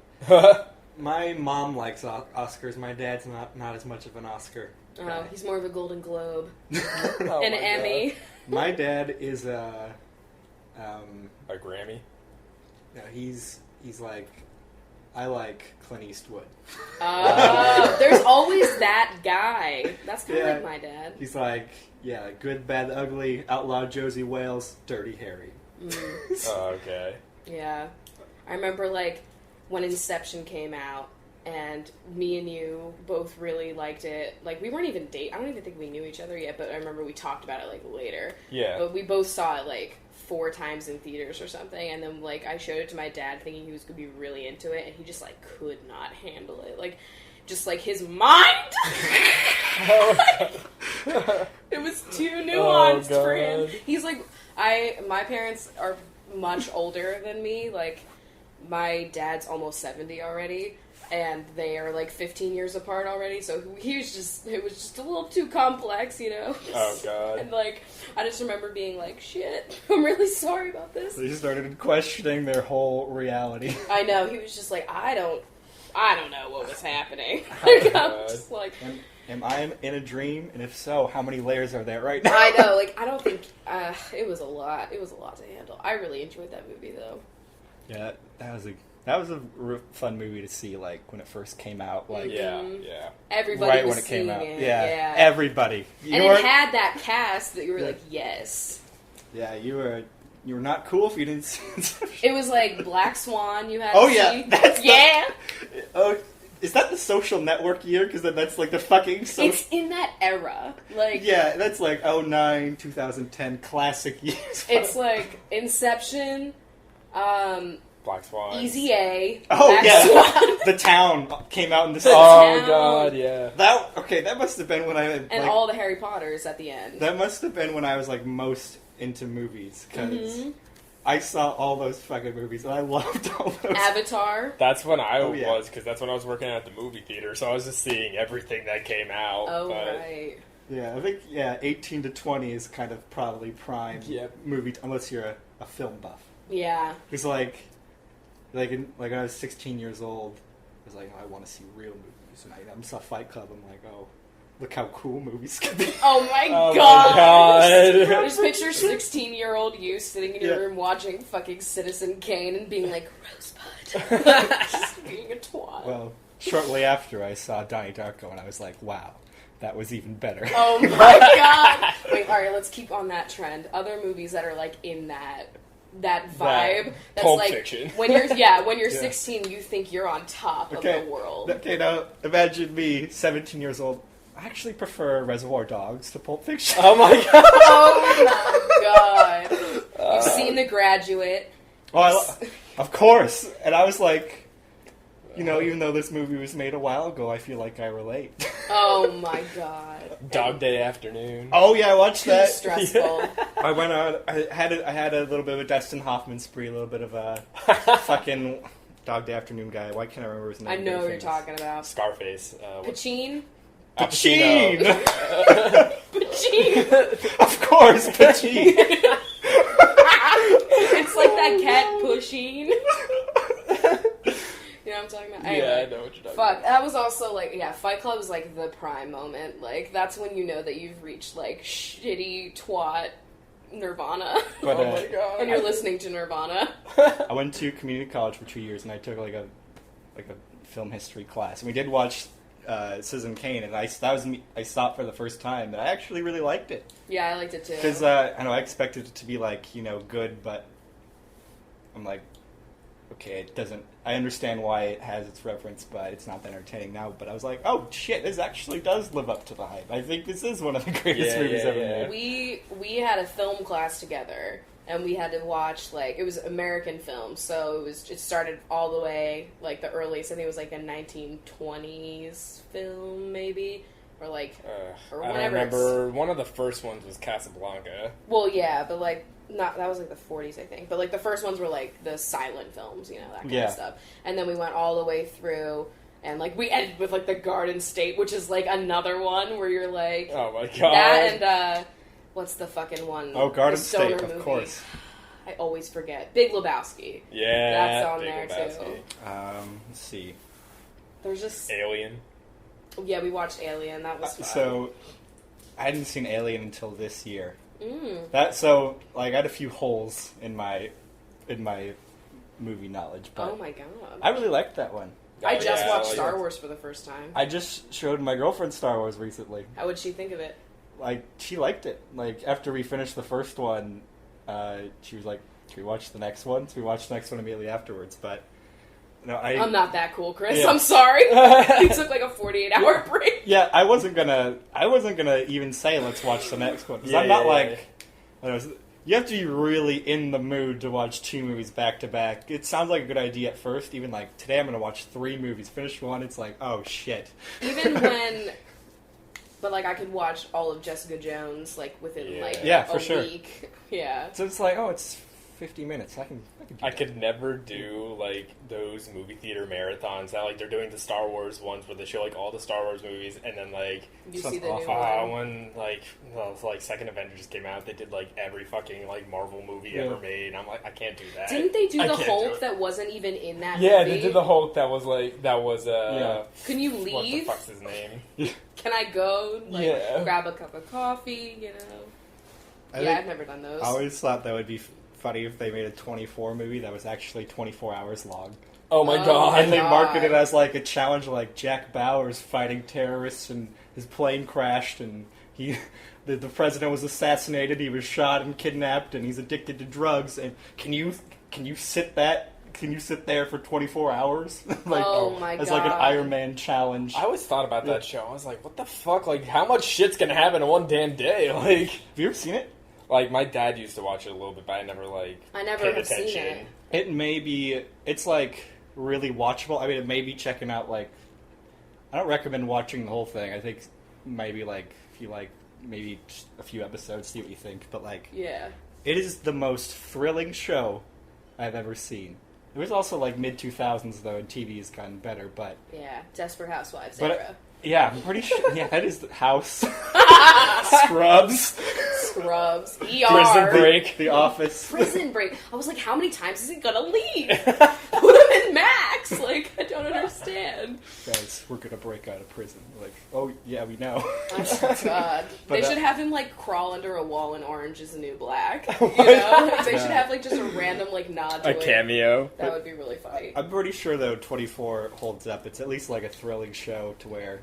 My mom likes Oscars. My dad's not as much of an Oscar guy. He's more of a Golden Globe, Oh an my Emmy. God. My dad is a Grammy. No, he's like, I like Clint Eastwood. There's always that guy. That's kind of like my dad. He's like, Good, Bad, Ugly, Outlaw Josie Wales, Dirty Harry. Okay. Yeah. I remember, like, when Inception came out, and me and you both really liked it. Like, we weren't even dating. I don't even think we knew each other yet, but I remember we talked about it, like, later. Yeah. But we both saw it, like, 4 times in theaters or something, and then, like, I showed it to my dad thinking he was going to be really into it, and he just, like, could not handle it. Like, just, like, his mind! It was too nuanced for him. He's, like, my parents are much older than me. Like, my dad's almost 70 already, and they are, like, 15 years apart already, so it was just a little too complex, Oh, God. And, like, I just remember being like, shit, I'm really sorry about this. They started questioning their whole reality. I know, he was just like, I don't know what was happening. Like, I'm just like... Am I in a dream? And if so, how many layers are there right now? I know, like, I don't think... it was a lot. It was a lot to handle. I really enjoyed that movie, though. Yeah, that was a fun movie to see, like, when it first came out. Like, yeah. Everybody right was when it came out. it. Yeah, everybody. And it had that cast that you were like, yes. Yeah, you were not cool if you didn't see it. It was like Black Swan you had to see. Oh, is that the Social Network year? Because that's like the fucking... It's in that era. Like, yeah, that's like 2009, 2010 classic years. It's like Inception, Black Swan. Easy A. Oh, Black yeah. Swan. The Town came out in the... Oh, God, yeah. That must have been when I... And all the Harry Potters at the end. That must have been when I was, like, most into movies, because I saw all those fucking movies, and I loved all those. Avatar. That's when I was, because that's when I was working at the movie theater, so I was just seeing everything that came out. Oh, right. Yeah, I think, 18 to 20 is kind of probably prime movie, unless you're a film buff. Yeah. Because, like when I was 16 years old, I was like, I want to see real movies, and I saw Fight Club, I'm like, oh, look how cool movies can be. Oh my God! God. Just picture 16-year-old you sitting in your room watching fucking Citizen Kane and being like, Rosebud. Just being a twat. Well, shortly after I saw Donnie Darko, and I was like, wow, that was even better. Oh my God. Wait, alright, let's keep on that trend. Other movies that are like in that vibe. That's Pulp like Fiction. when you're 16, you think you're on top of the world. Okay, now imagine me, 17 years old. I actually prefer Reservoir Dogs to Pulp Fiction. Oh my God! Oh my God! You've seen The Graduate. Oh, of course. And I was like, even though this movie was made a while ago, I feel like I relate. Oh my God! Dog Day Afternoon. Oh yeah, I watched that. Stressful. I went on. I had a little bit of a Dustin Hoffman spree, a little bit of a fucking Dog Day Afternoon guy. Why can't I remember his name? I know what you're talking about. Scarface. Pacine. Pacine! Pacine! Of course, Pacine! It's like that cat Pusheen. You know what I'm talking about? Anyway, yeah, I know what you're talking about. That was also like, Fight Club was like the prime moment. Like, that's when you know that you've reached like shitty twat Nirvana. But, oh my god! And you're listening to Nirvana. I went to community college for 2 years, and I took like a film history class, and we did watch Citizen Kane, and I saw it for the first time, and I actually really liked it. Yeah, I liked it too. Because I know I expected it to be like good, but I'm like, okay, it doesn't. I understand why it has its reference, but it's not that entertaining now. But I was like, oh shit, this actually does live up to the hype. I think this is one of the greatest movies ever made. We had a film class together, and we had to watch it was American films, so it started all the way the earliest. I think it was a 1920s film maybe, or or I whenever. don't remember. One of the first ones was Casablanca. Well, yeah, but not that was the 40s, I think. But the first ones were the silent films, that kind of stuff. And then we went all the way through, and we ended with the Garden State, which is another one where you're like, oh my god, that and what's the fucking one? Oh, Garden the Stoner State, movie. of course. I always forget. Big Lebowski. Yeah, that's on Big there Lebowski. too. Let's see. There's just Alien. Yeah, we watched Alien. That was fun. So I hadn't seen Alien until this year. Mm. I had a few holes in my movie knowledge, but Oh my god. I really liked that one. I just yeah, watched I Star liked it. Wars for the first time. I just showed my girlfriend Star Wars recently. How would she think of it? She liked it. After we finished the first one, she was like, "Can we watch the next one?" So we watched the next one immediately afterwards. But no, I'm not that cool, Chris. Yeah. I'm sorry. You took a 48-hour break. Yeah, I wasn't gonna even say let's watch the next one because I'm not you have to be really in the mood to watch 2 movies back to back. It sounds like a good idea at first. Even today, I'm gonna watch 3 movies. Finish one, it's oh shit. Even when, but I could watch all of Jessica Jones within for a sure. week. Yeah. So it's it's 50 minutes. I can do I that. could never do those movie theater marathons that they're doing the Star Wars ones where they show all the Star Wars movies and then You see the new when second Avengers came out, they did every fucking Marvel movie ever made. And I'm I can't do that. Didn't they do I the can't do Hulk it. that wasn't even in that Yeah, movie? they did the Hulk that was Can you what the leave? fuck's his name? Can I go Yeah. grab a cup of coffee? I've never done those. I always thought that would be funny if they made a 24 movie that was actually 24 hours long. Oh my god. And they marketed it as a challenge Jack Bauer's fighting terrorists and his plane crashed and the president was assassinated, he was shot and kidnapped and he's addicted to drugs and can you sit there for 24 hours? Oh my as god. an Iron Man challenge. I always thought about that show. I was what the fuck? How much shit's gonna happen in one damn day? Have you ever seen it? My dad used to watch it a little bit, but I never I never paid have attention. seen it. It may be, it's really watchable. I mean, it may be checking out I don't recommend watching the whole thing. I think maybe if you maybe just a few episodes, see what you think. But Yeah. it is the most thrilling show I've ever seen. It was also mid 2000s though, and TV has gotten better. But Yeah. Desperate Housewives But- era. yeah, I'm pretty sure. Yeah, that is the House, Scrubs, Scrubs. ER. Prison Break. The Office. Prison Break. I was how many times is he gonna leave? Put him in Max. I don't understand. Guys, we're gonna break out of prison. Oh yeah, we know. Oh my god. But, They should have him crawl under a wall in Orange is the New Black. Oh They should have just a random nod to A it. cameo. That would be really funny. I'm pretty sure though 24 holds up. It's at least a thrilling show to where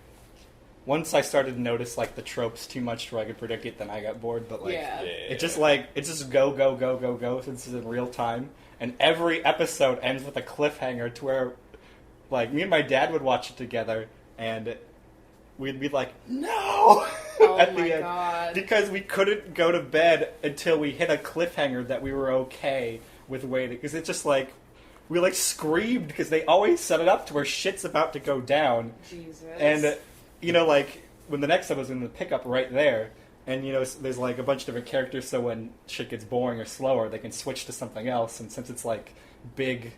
once I started to notice the tropes too much where I could predict it, then I got bored. But Yeah. it's just it's just go go go go go since it's in real time, and every episode ends with a cliffhanger to where me and my dad would watch it together, and we'd be no Oh at my the end god. because we couldn't go to bed until we hit a cliffhanger that we were okay with waiting because it's just we screamed because they always set it up to where shit's about to go down. Jesus. And, when the next episode's in the pickup right there, and, there's, a bunch of different characters, so when shit gets boring or slower, they can switch to something else, and since it's, big,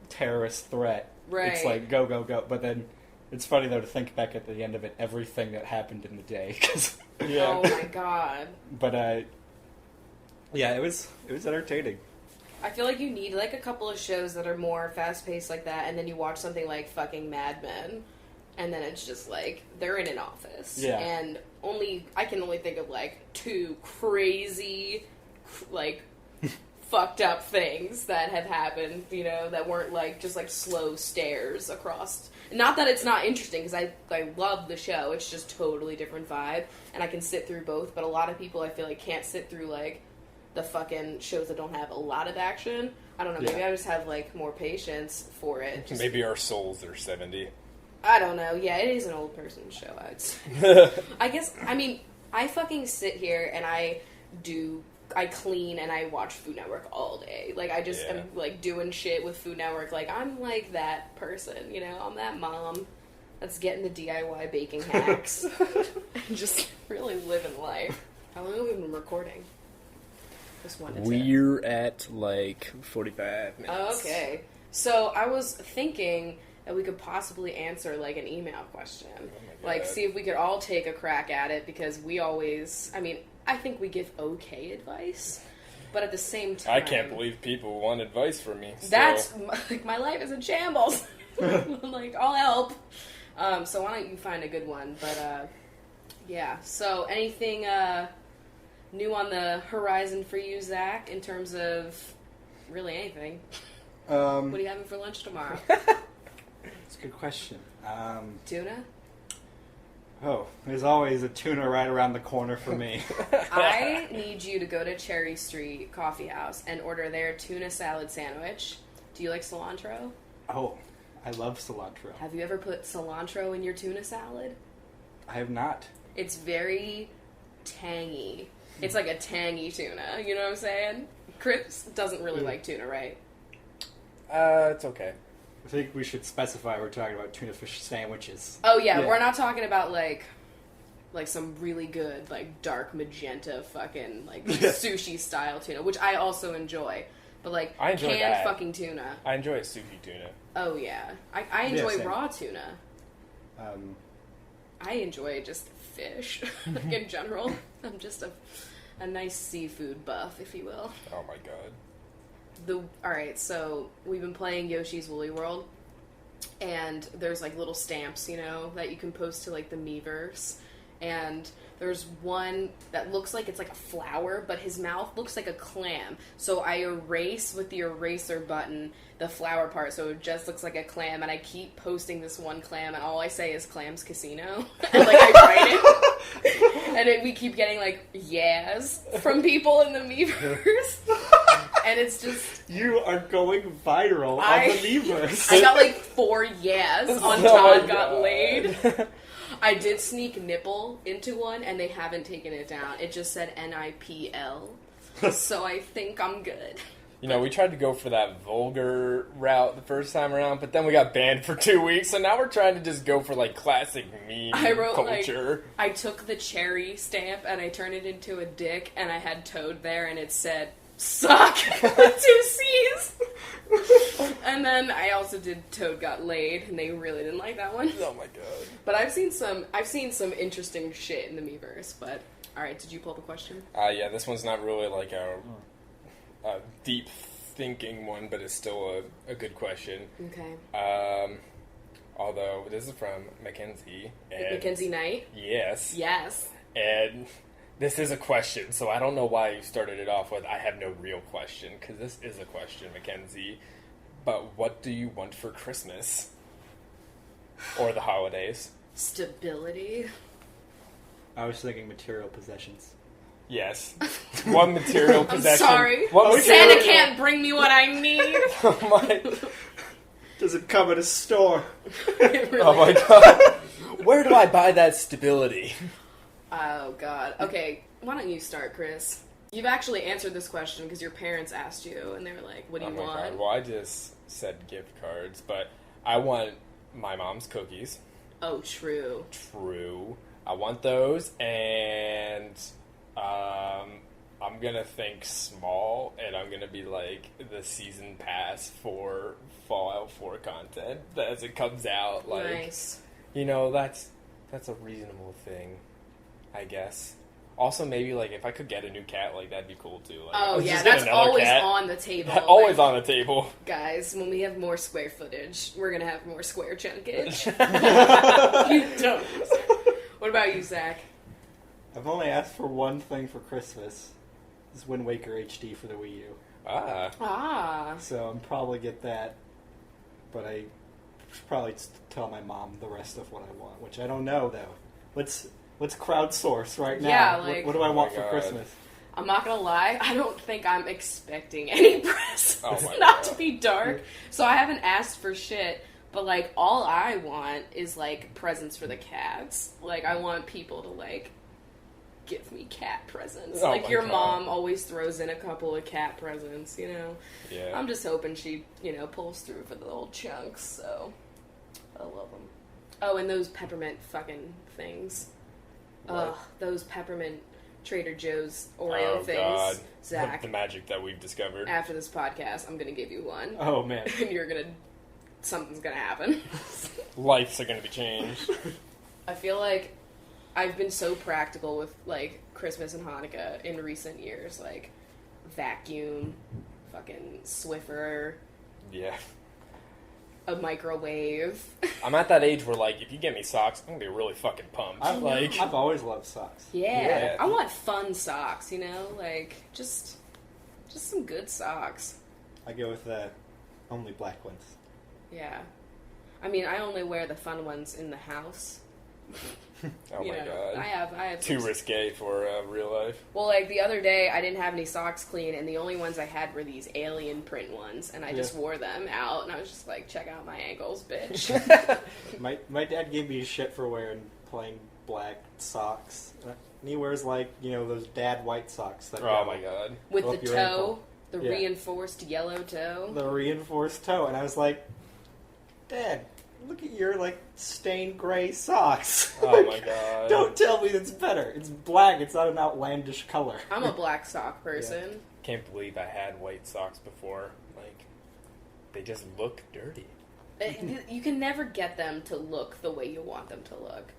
terrorist threat, Right. it's go, go, go. But then, it's funny, though, to think back at the end of it, everything that happened in the day, 'cause Oh my god. but, yeah, it was entertaining. I feel you need a couple of shows that are more fast paced like that, and then you watch something like fucking Mad Men. and then it's just like they're in an office, Yeah. and I can only think of like 2 crazy, like fucked up things that have happened, you know, that weren't like just like slow stares across. Not that it's not interesting, because I love the show. It's just totally different vibe, and I can sit through both. But a lot of people, I feel like, can't sit through like the fucking shows that don't have a lot of action. I don't know. Maybe I just have like more patience for it. Maybe our souls are 70. I don't know. Yeah, it is an old person's show. I guess. I mean, I fucking sit here and I clean and I watch Food Network all day. Like, I just am, like, doing shit with Food Network. Like, I'm, like, that person, you know? I'm that mom that's getting the DIY baking hacks. And just really living life. How long have we been recording? Just wanted to... We're at, like, 45 minutes. Okay. So, I was thinking that we could possibly answer, like, an email question. Oh my God. Like, see if we could all take a crack at it, because we always... I mean... I think we give okay advice, but at the same time... I can't believe people want advice from me. So. That's... Like, my life is in shambles. I'm like, I'll help. So why don't you find a good one? But, yeah. So, anything new on the horizon for you, Zach, in terms of really anything? What are you having for lunch tomorrow? That's a good question. Tuna? Oh, there's always a tuna right around the corner for me. I need you to go to Cherry Street Coffee House and order their tuna salad sandwich. Do you like cilantro? Oh, I love cilantro. Have you ever put cilantro in your tuna salad? I have not. It's very tangy. It's like a tangy tuna, you know what I'm saying? Chris doesn't really like tuna, right? It's okay. I think we should specify we're talking about tuna fish sandwiches. Oh, yeah. We're not talking about, like some really good, like, dark magenta fucking, like, sushi-style tuna, which I also enjoy. But, like, I enjoy canned that. fucking tuna. I enjoy sushi tuna. Oh, yeah. I enjoy same. raw tuna. I enjoy just fish, like, in general. I'm just a nice seafood buff, if you will. Oh, my God. Alright, so we've been playing Yoshi's Woolly World, and there's like little stamps, you know, that you can post to like the Miiverse, and there's one that looks like it's like a flower, but his mouth looks like a clam, so I erase with the eraser button the flower part, so it just looks like a clam, and I keep posting this one clam, and all I say is Clam's Casino, and like I write it, and we keep getting like yes from people in the Miiverse. And it's just... You are going viral on the Miiverse. I got like 4 yes on Todd Got Laid. I did sneak nipple into one, and they haven't taken it down. It just said NIPL. So I think I'm good. You know, we tried to go for that vulgar route the first time around, but then we got banned for 2 weeks, so now we're trying to just go for, like, classic meme culture. Like, I took the cherry stamp, and I turned it into a dick, and I had Toad there, and it said... Suck! 2 C's! And then I also did Toad Got Laid, and they really didn't like that one. Oh my God. But I've seen some interesting shit in the Miiverse, but... Alright, did you pull up a question? Yeah, this one's not really like a deep thinking one, but it's still a good question. Okay. Although, this is from Mackenzie. Mackenzie Knight? Yes. Yes. And... This is a question, so I don't know why you started it off with I have no real question, because this is a question, Mackenzie. But what do you want for Christmas? Or the holidays? Stability. I was thinking material possessions. Yes. One material possession. I'm sorry. Santa can't bring me what I need. Oh my... Does it come at a store? Really Oh my God. Where do I buy that stability? Oh, God. Okay, why don't you start, Chris? You've actually answered this question because your parents asked you, and they were like, what do you want? God. Well, I just said gift cards, but I want my mom's cookies. Oh, true. True. I want those, and I'm going to think small, and I'm going to be like the season pass for Fallout 4 content as it comes out. Like, nice. You know, that's a reasonable thing. I guess. Also, maybe like if I could get a new cat, like that'd be cool too. Like, Oh let's yeah, just get that's another always cat. on the table. Always Like, on the table. guys, when we have more square footage, we're gonna have more square chunkage. You don't. What about you, Zach? I've only asked for one thing for Christmas. It's Wind Waker HD for the Wii U. Ah. So I'm probably get that, but I should probably tell my mom the rest of what I want, which I don't know though. Let's crowdsource right now. Yeah, like- what do I want for God. Christmas? I'm not gonna lie, I don't think I'm expecting any presents. Oh my Not God. to be dark. So I haven't asked for shit, but like all I want is like presents for the cats. Like I want people to like give me cat presents. Oh like my your God. mom always throws in a couple of cat presents, you know. Yeah. I'm just hoping she, pulls through for the old chunks, so I love them. Oh, and those peppermint fucking things. What? Ugh, those peppermint Trader Joe's Oreo things. God. Zach, The magic that we've discovered. after this podcast, I'm gonna give you one. Oh man. And something's gonna happen. Lives are going to be changed. I feel like I've been so practical with, like, Christmas and Hanukkah in recent years. Like, vacuum, fucking Swiffer, Yeah. a microwave. I'm at that age where, like, if you get me socks, I'm going to be really fucking pumped. I've always loved socks. Yeah. I want fun socks, like, just some good socks. I go with only black ones. Yeah. I mean, I only wear the fun ones in the house. Oh my God. I have Too some- risque for real life. Well, like the other day, I didn't have any socks clean, and the only ones I had were these alien print ones, and I just wore them out, and I was just like, check out my ankles, bitch. My dad gave me shit for wearing plain black socks. And he wears like, those dad white socks. That Oh my God. With Go the up your toe, ankle. the Yeah. reinforced yellow toe. The reinforced toe. And I was like, Dad, look at your like stained gray socks. Oh my God. Don't tell me it's better. It's black. It's not an outlandish color. I'm a black sock person. Can't believe I had white socks before. Like, they just look dirty. You can never get them to look the way you want them to look.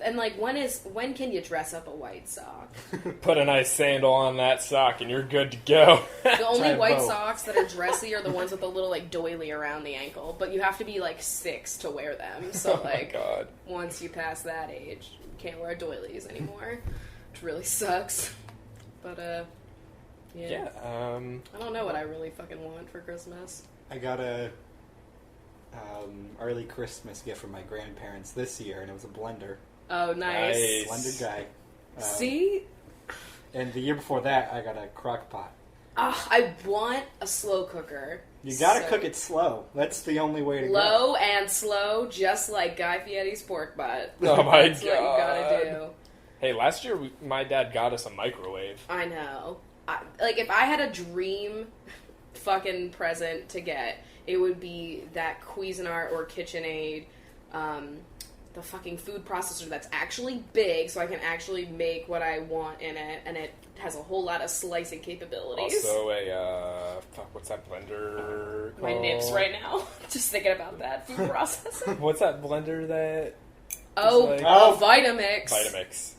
And like, when can you dress up a white sock? Put a nice sandal on that sock and you're good to go. The only Try white both. socks that are dressy are the ones with the little like doily around the ankle. But you have to be like 6 to wear them. So Oh like, my God. once you pass that age, you can't wear doilies anymore, which really sucks. But yeah. I don't know what I really fucking want for Christmas. I got a early Christmas gift from my grandparents this year, and it was a blender. Oh, nice. Nice. Blender guy. See? And the year before that, I got a crock pot. I want a slow cooker. You gotta So- cook it slow. That's the only way to go. Low and slow, just like Guy Fieri's pork butt. Oh my That's what you gotta do. Hey, last year my dad got us a microwave. I know. Like, if I had a dream fucking present to get, it would be that Cuisinart or KitchenAid, the fucking food processor that's actually big, so I can actually make what I want in it, and it has a whole lot of slicing capabilities. Also what's that blender called? My nips right now, just thinking about that food processor. What's that blender that... Oh, like- Vitamix. Vitamix.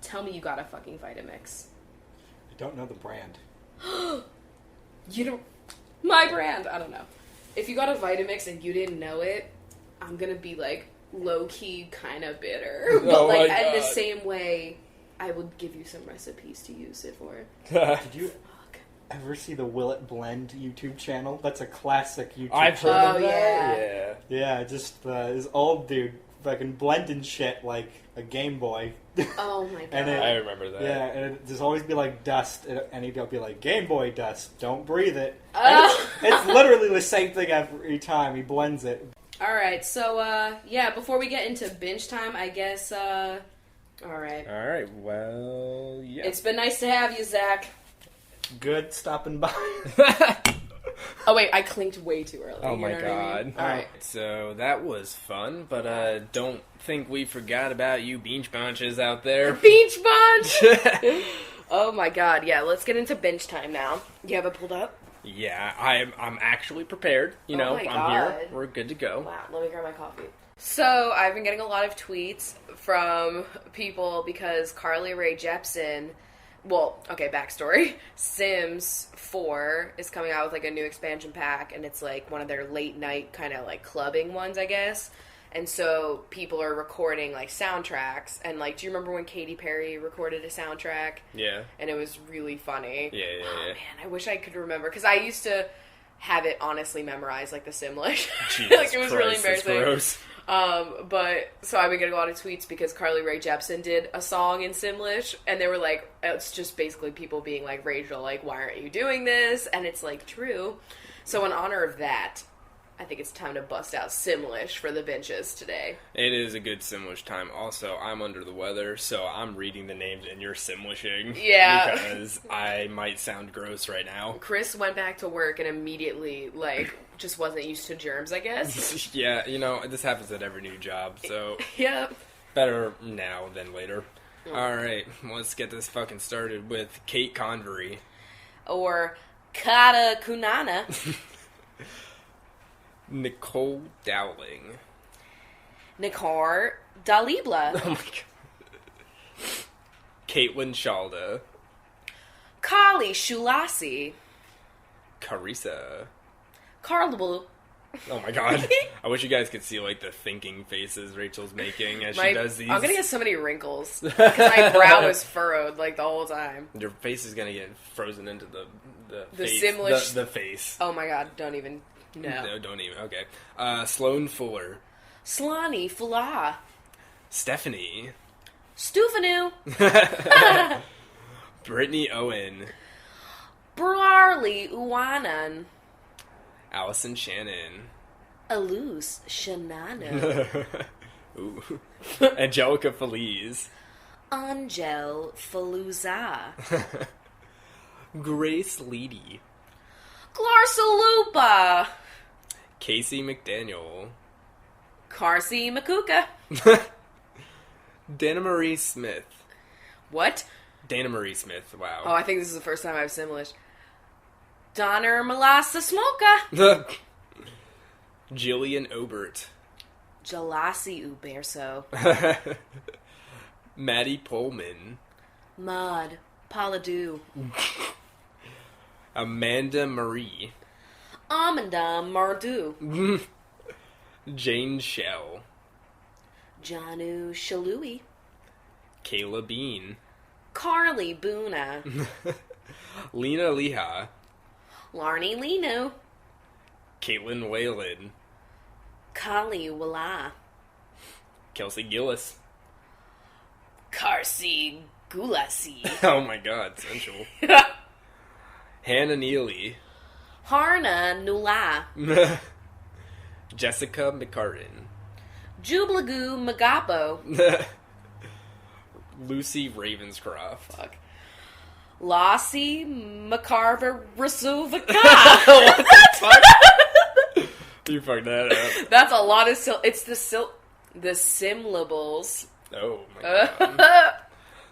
Tell me you got a fucking Vitamix. I don't know the brand. You don't... My brand! I don't know. If you got a Vitamix and you didn't know it, I'm gonna be, like, low-key kind of bitter. But, Oh like, my in the God. same way, I would give you some recipes to use it for. Did you Fuck. ever see the Will It Blend YouTube channel? That's a classic YouTube I've heard channel. of that. Yeah. Yeah, just this old dude fucking blending shit like a Game Boy. Oh my god. And it- I remember that. Yeah, and it'd just always be like dust, and he'd be like, Game Boy dust, don't breathe it. And Ah. it's literally the same thing every time. He blends it. Alright, so, yeah, before we get into binge time, I guess, alright. All right. Well, yeah. It's been nice to have you, Zach. Good stopping by. Oh wait, I clinked way too early. Oh you my know what I mean? God. Alright. So that was fun, but don't think we forgot about you beach bunches out there. Beach Bunch! Oh my god, yeah, let's get into binge time now. You have it pulled up? Yeah, I'm actually prepared. You know, my I'm here. God. We're good to go. Wow, let me grab my coffee. So, I've been getting a lot of tweets from people because Carly Rae Jepsen, well, okay, backstory. Sims 4 is coming out with, like, a new expansion pack, and it's, like, one of their late night kind of, like, clubbing ones, I guess. And so people are recording, like, soundtracks. And, like, do you remember when Katy Perry recorded a soundtrack? Yeah. And it was really funny. Yeah. Man, I wish I could remember. Because I used to have it honestly memorized, like, the Simlish. Jesus like, it was really Christ, that's embarrassing. gross. But, so I've been getting a lot of tweets because Carly Rae Jepsen did a song in Simlish. And they were like, it's just basically people being like, Rachel, like, why aren't you doing this? And it's, like, true. So in honor of that, I think it's time to bust out Simlish for the benches today. It is a good Simlish time. Also, I'm under the weather, so I'm reading the names and you're Simlishing. Yeah. Because I might sound gross right now. Chris went back to work and immediately, like, just wasn't used to germs, I guess. Yeah, you know, this happens at every new job, so Yep. better now than later. Alright, let's get this fucking started with Kate Convery. Or Kata Kunana. Nicole Dowling. Nikar Dalibla. Oh my god. Caitlin Shalda. Kali Shulasi. Carissa. Carlable. Oh my god. I wish you guys could see, like, the thinking faces Rachel's making as she does these. I'm gonna get so many wrinkles. Because my brow is furrowed, like, the whole time. Your face is gonna get frozen into the face. Simlish. The face. Oh my god, don't even. No. Don't even. Okay. Sloane Fuller. Slani Fula. Stephanie. Stufanu. Brittany Owen. Brarley Uwanan. Allison Shannon. Alus Shanano. Ooh. Angelica Feliz. Angel Faluza. Grace Leedy. Glarsalupa. Casey McDaniel. Carcy Makuka. Dana Marie Smith. What? Dana Marie Smith, wow. Oh, I think this is the first time I've Simlish. Donner Malasa Smoka. Jillian Obert. Jalasi Uberso. Maddie Pullman. Mud. Paladu. Amanda Marie. Amanda Mardu. Jane Shell. Janu Shalui. Kayla Bean. Carly Boona. Lena Leha. Larny Lino. Caitlin Whalen. Kali Wala. Kelsey Gillis. Carcy Gulasi. Oh my god, sensual. Hannah Neely. Harna Nula. Jessica McCartan. Jublagu Magapo. Lucy Ravenscroft. Fuck. Lassie McCarver Rasuvaka. What the fuck? You fucked that up. That's a lot of it's the Simlables. Oh my god.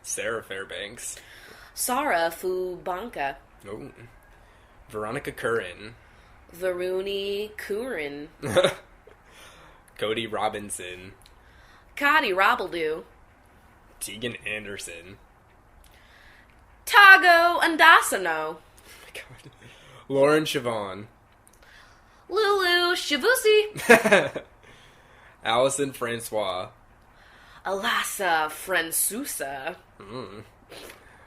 Sarah Fairbanks. Sarah Fubanka. Oh. Veronica Curran. Varuni Kurin. Cody Robinson. Kadi Rabaldu. Tegan Anderson. Tago Andasano. Oh my god. Lauren Siobhan. Lulu Shivusi. Allison Francois. Alasa Fransusa.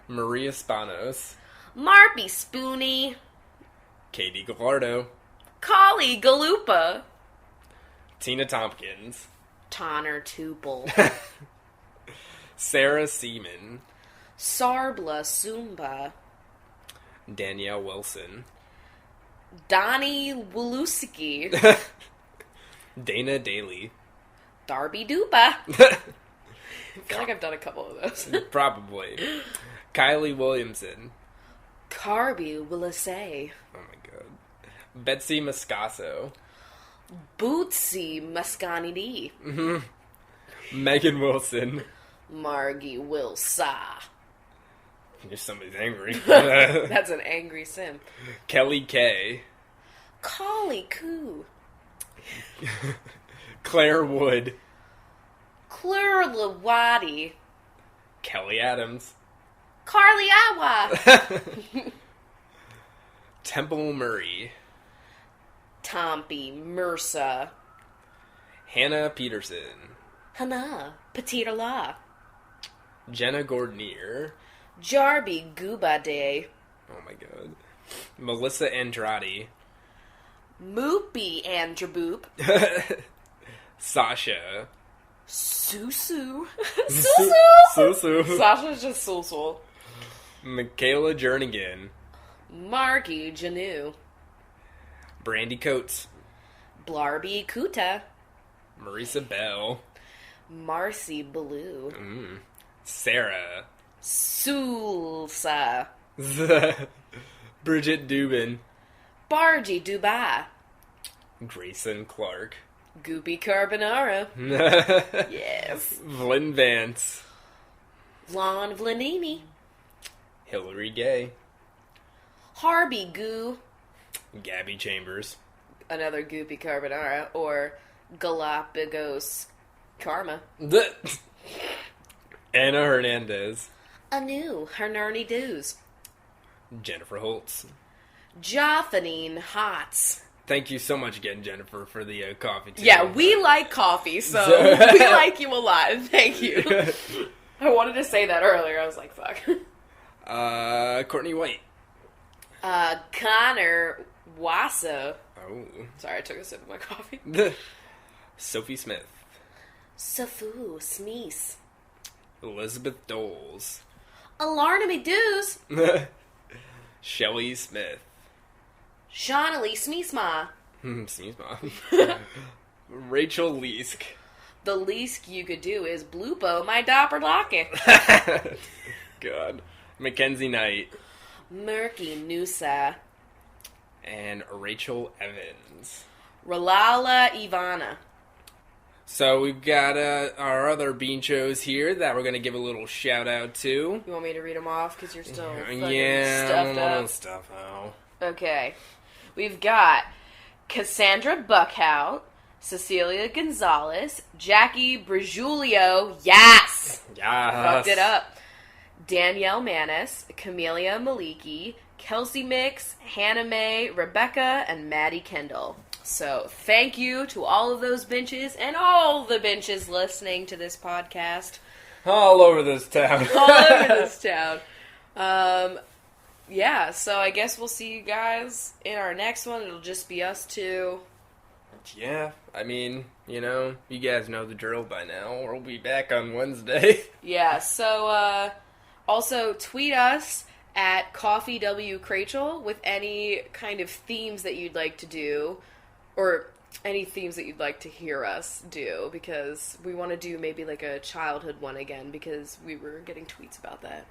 Maria Spanos. Marpy Spoonie. Katie Gallardo. Kali Galupa. Tina Tompkins. Tonner Tuple. Sarah Seaman. Sarbla Sumba. Danielle Wilson. Donnie Walusiki. Dana Daly. Darby Dupa. I feel like I've done a couple of those. Probably. Kylie Williamson. Carby Willisay. Oh my god. Betsy Moscaso. Bootsy Muscani D. Megan Wilson. Margie Wilsa. If somebody's angry. That's an angry sim. Kelly K. Collie Coo. Claire Wood. Claire Lawati. Kelly Adams. Carly Awa. Temple Murray. Tompi Mursa. Hannah Peterson. Hannah Petita La. Jenna Gordnier. Jarby Gubade. Oh my god. Melissa Andrade. Moopy Andraboop. Sasha. Susu. Susu. Susu. Sasha's just Susu. Michaela Jernigan. Marky Janu. Brandy Coates. Blarby Kuta. Marisa Bell. Marcy Blue. Sarah. Sulsa. Bridget Dubin. Bargy Dubai. Grayson Clark. Goopy Carbonara. Yes. Vlyn Vance. Lon Vlanini. Hillary Gay. Harby Goo. Gabby Chambers. Another Goopy Carbonara. Or Galapagos Karma. Anna Hernandez. Anu Hernarny Doos. Jennifer Holtz. Joffanine Hots. Thank you so much again, Jennifer, for the coffee too. Yeah, we like coffee, so we like you a lot. Thank you. I wanted to say that earlier. I was like, fuck. Courtney White. Connor Wassa. Oh. Sorry, I took a sip of my coffee. Sophie Smith. Safu Smeese. Elizabeth Doles. Alarnamy Doos. Shelly Smith. Shawnee Smeesma. Sneezema. Rachel Leask. The least you could do is Bloopo my Dopperlocke. God. Mackenzie Knight. Murky Noosa. And Rachel Evans. Ralala Ivana. So we've got our other bean shows here that we're going to give a little shout out to. You want me to read them off? Because you're still fucking Yeah, stuffed up. Stuff out. Okay. We've got Cassandra Buckhout, Cecilia Gonzalez, Jackie Brajulio, yes! Fucked it up. Danielle Manis, Camellia Maliki, Kelsey Mix, Hannah Mae, Rebecca, and Maddie Kendall. So, thank you to all of those benches and all the benches listening to this podcast. All over this town. All over this town. Yeah, so I guess we'll see you guys in our next one. It'll just be us two. Yeah, I mean, you guys know the drill by now. We'll be back on Wednesday. Yeah, so, also tweet us at CoffeeWithChrachel with any kind of themes that you'd like to do, or any themes that you'd like to hear us do, because we want to do maybe like a childhood one again, because we were getting tweets about that.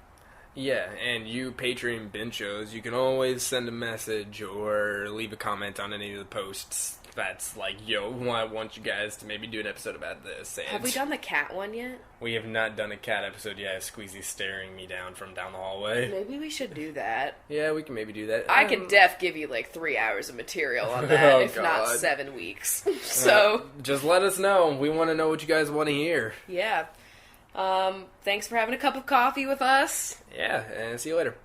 Yeah, and you Patreon binge shows, you can always send a message or leave a comment on any of the posts that's like, yo, I want you guys to maybe do an episode about this. And have we done the cat one yet? We have not done a cat episode yet. I have Squeezy staring me down from down the hallway. Maybe we should do that. Yeah, we can maybe do that. I can give you like 3 hours of material on that, Oh, if God. not 7 weeks. So just let us know. We want to know what you guys want to hear. Yeah. Thanks for having a cup of coffee with us. Yeah, and see you later.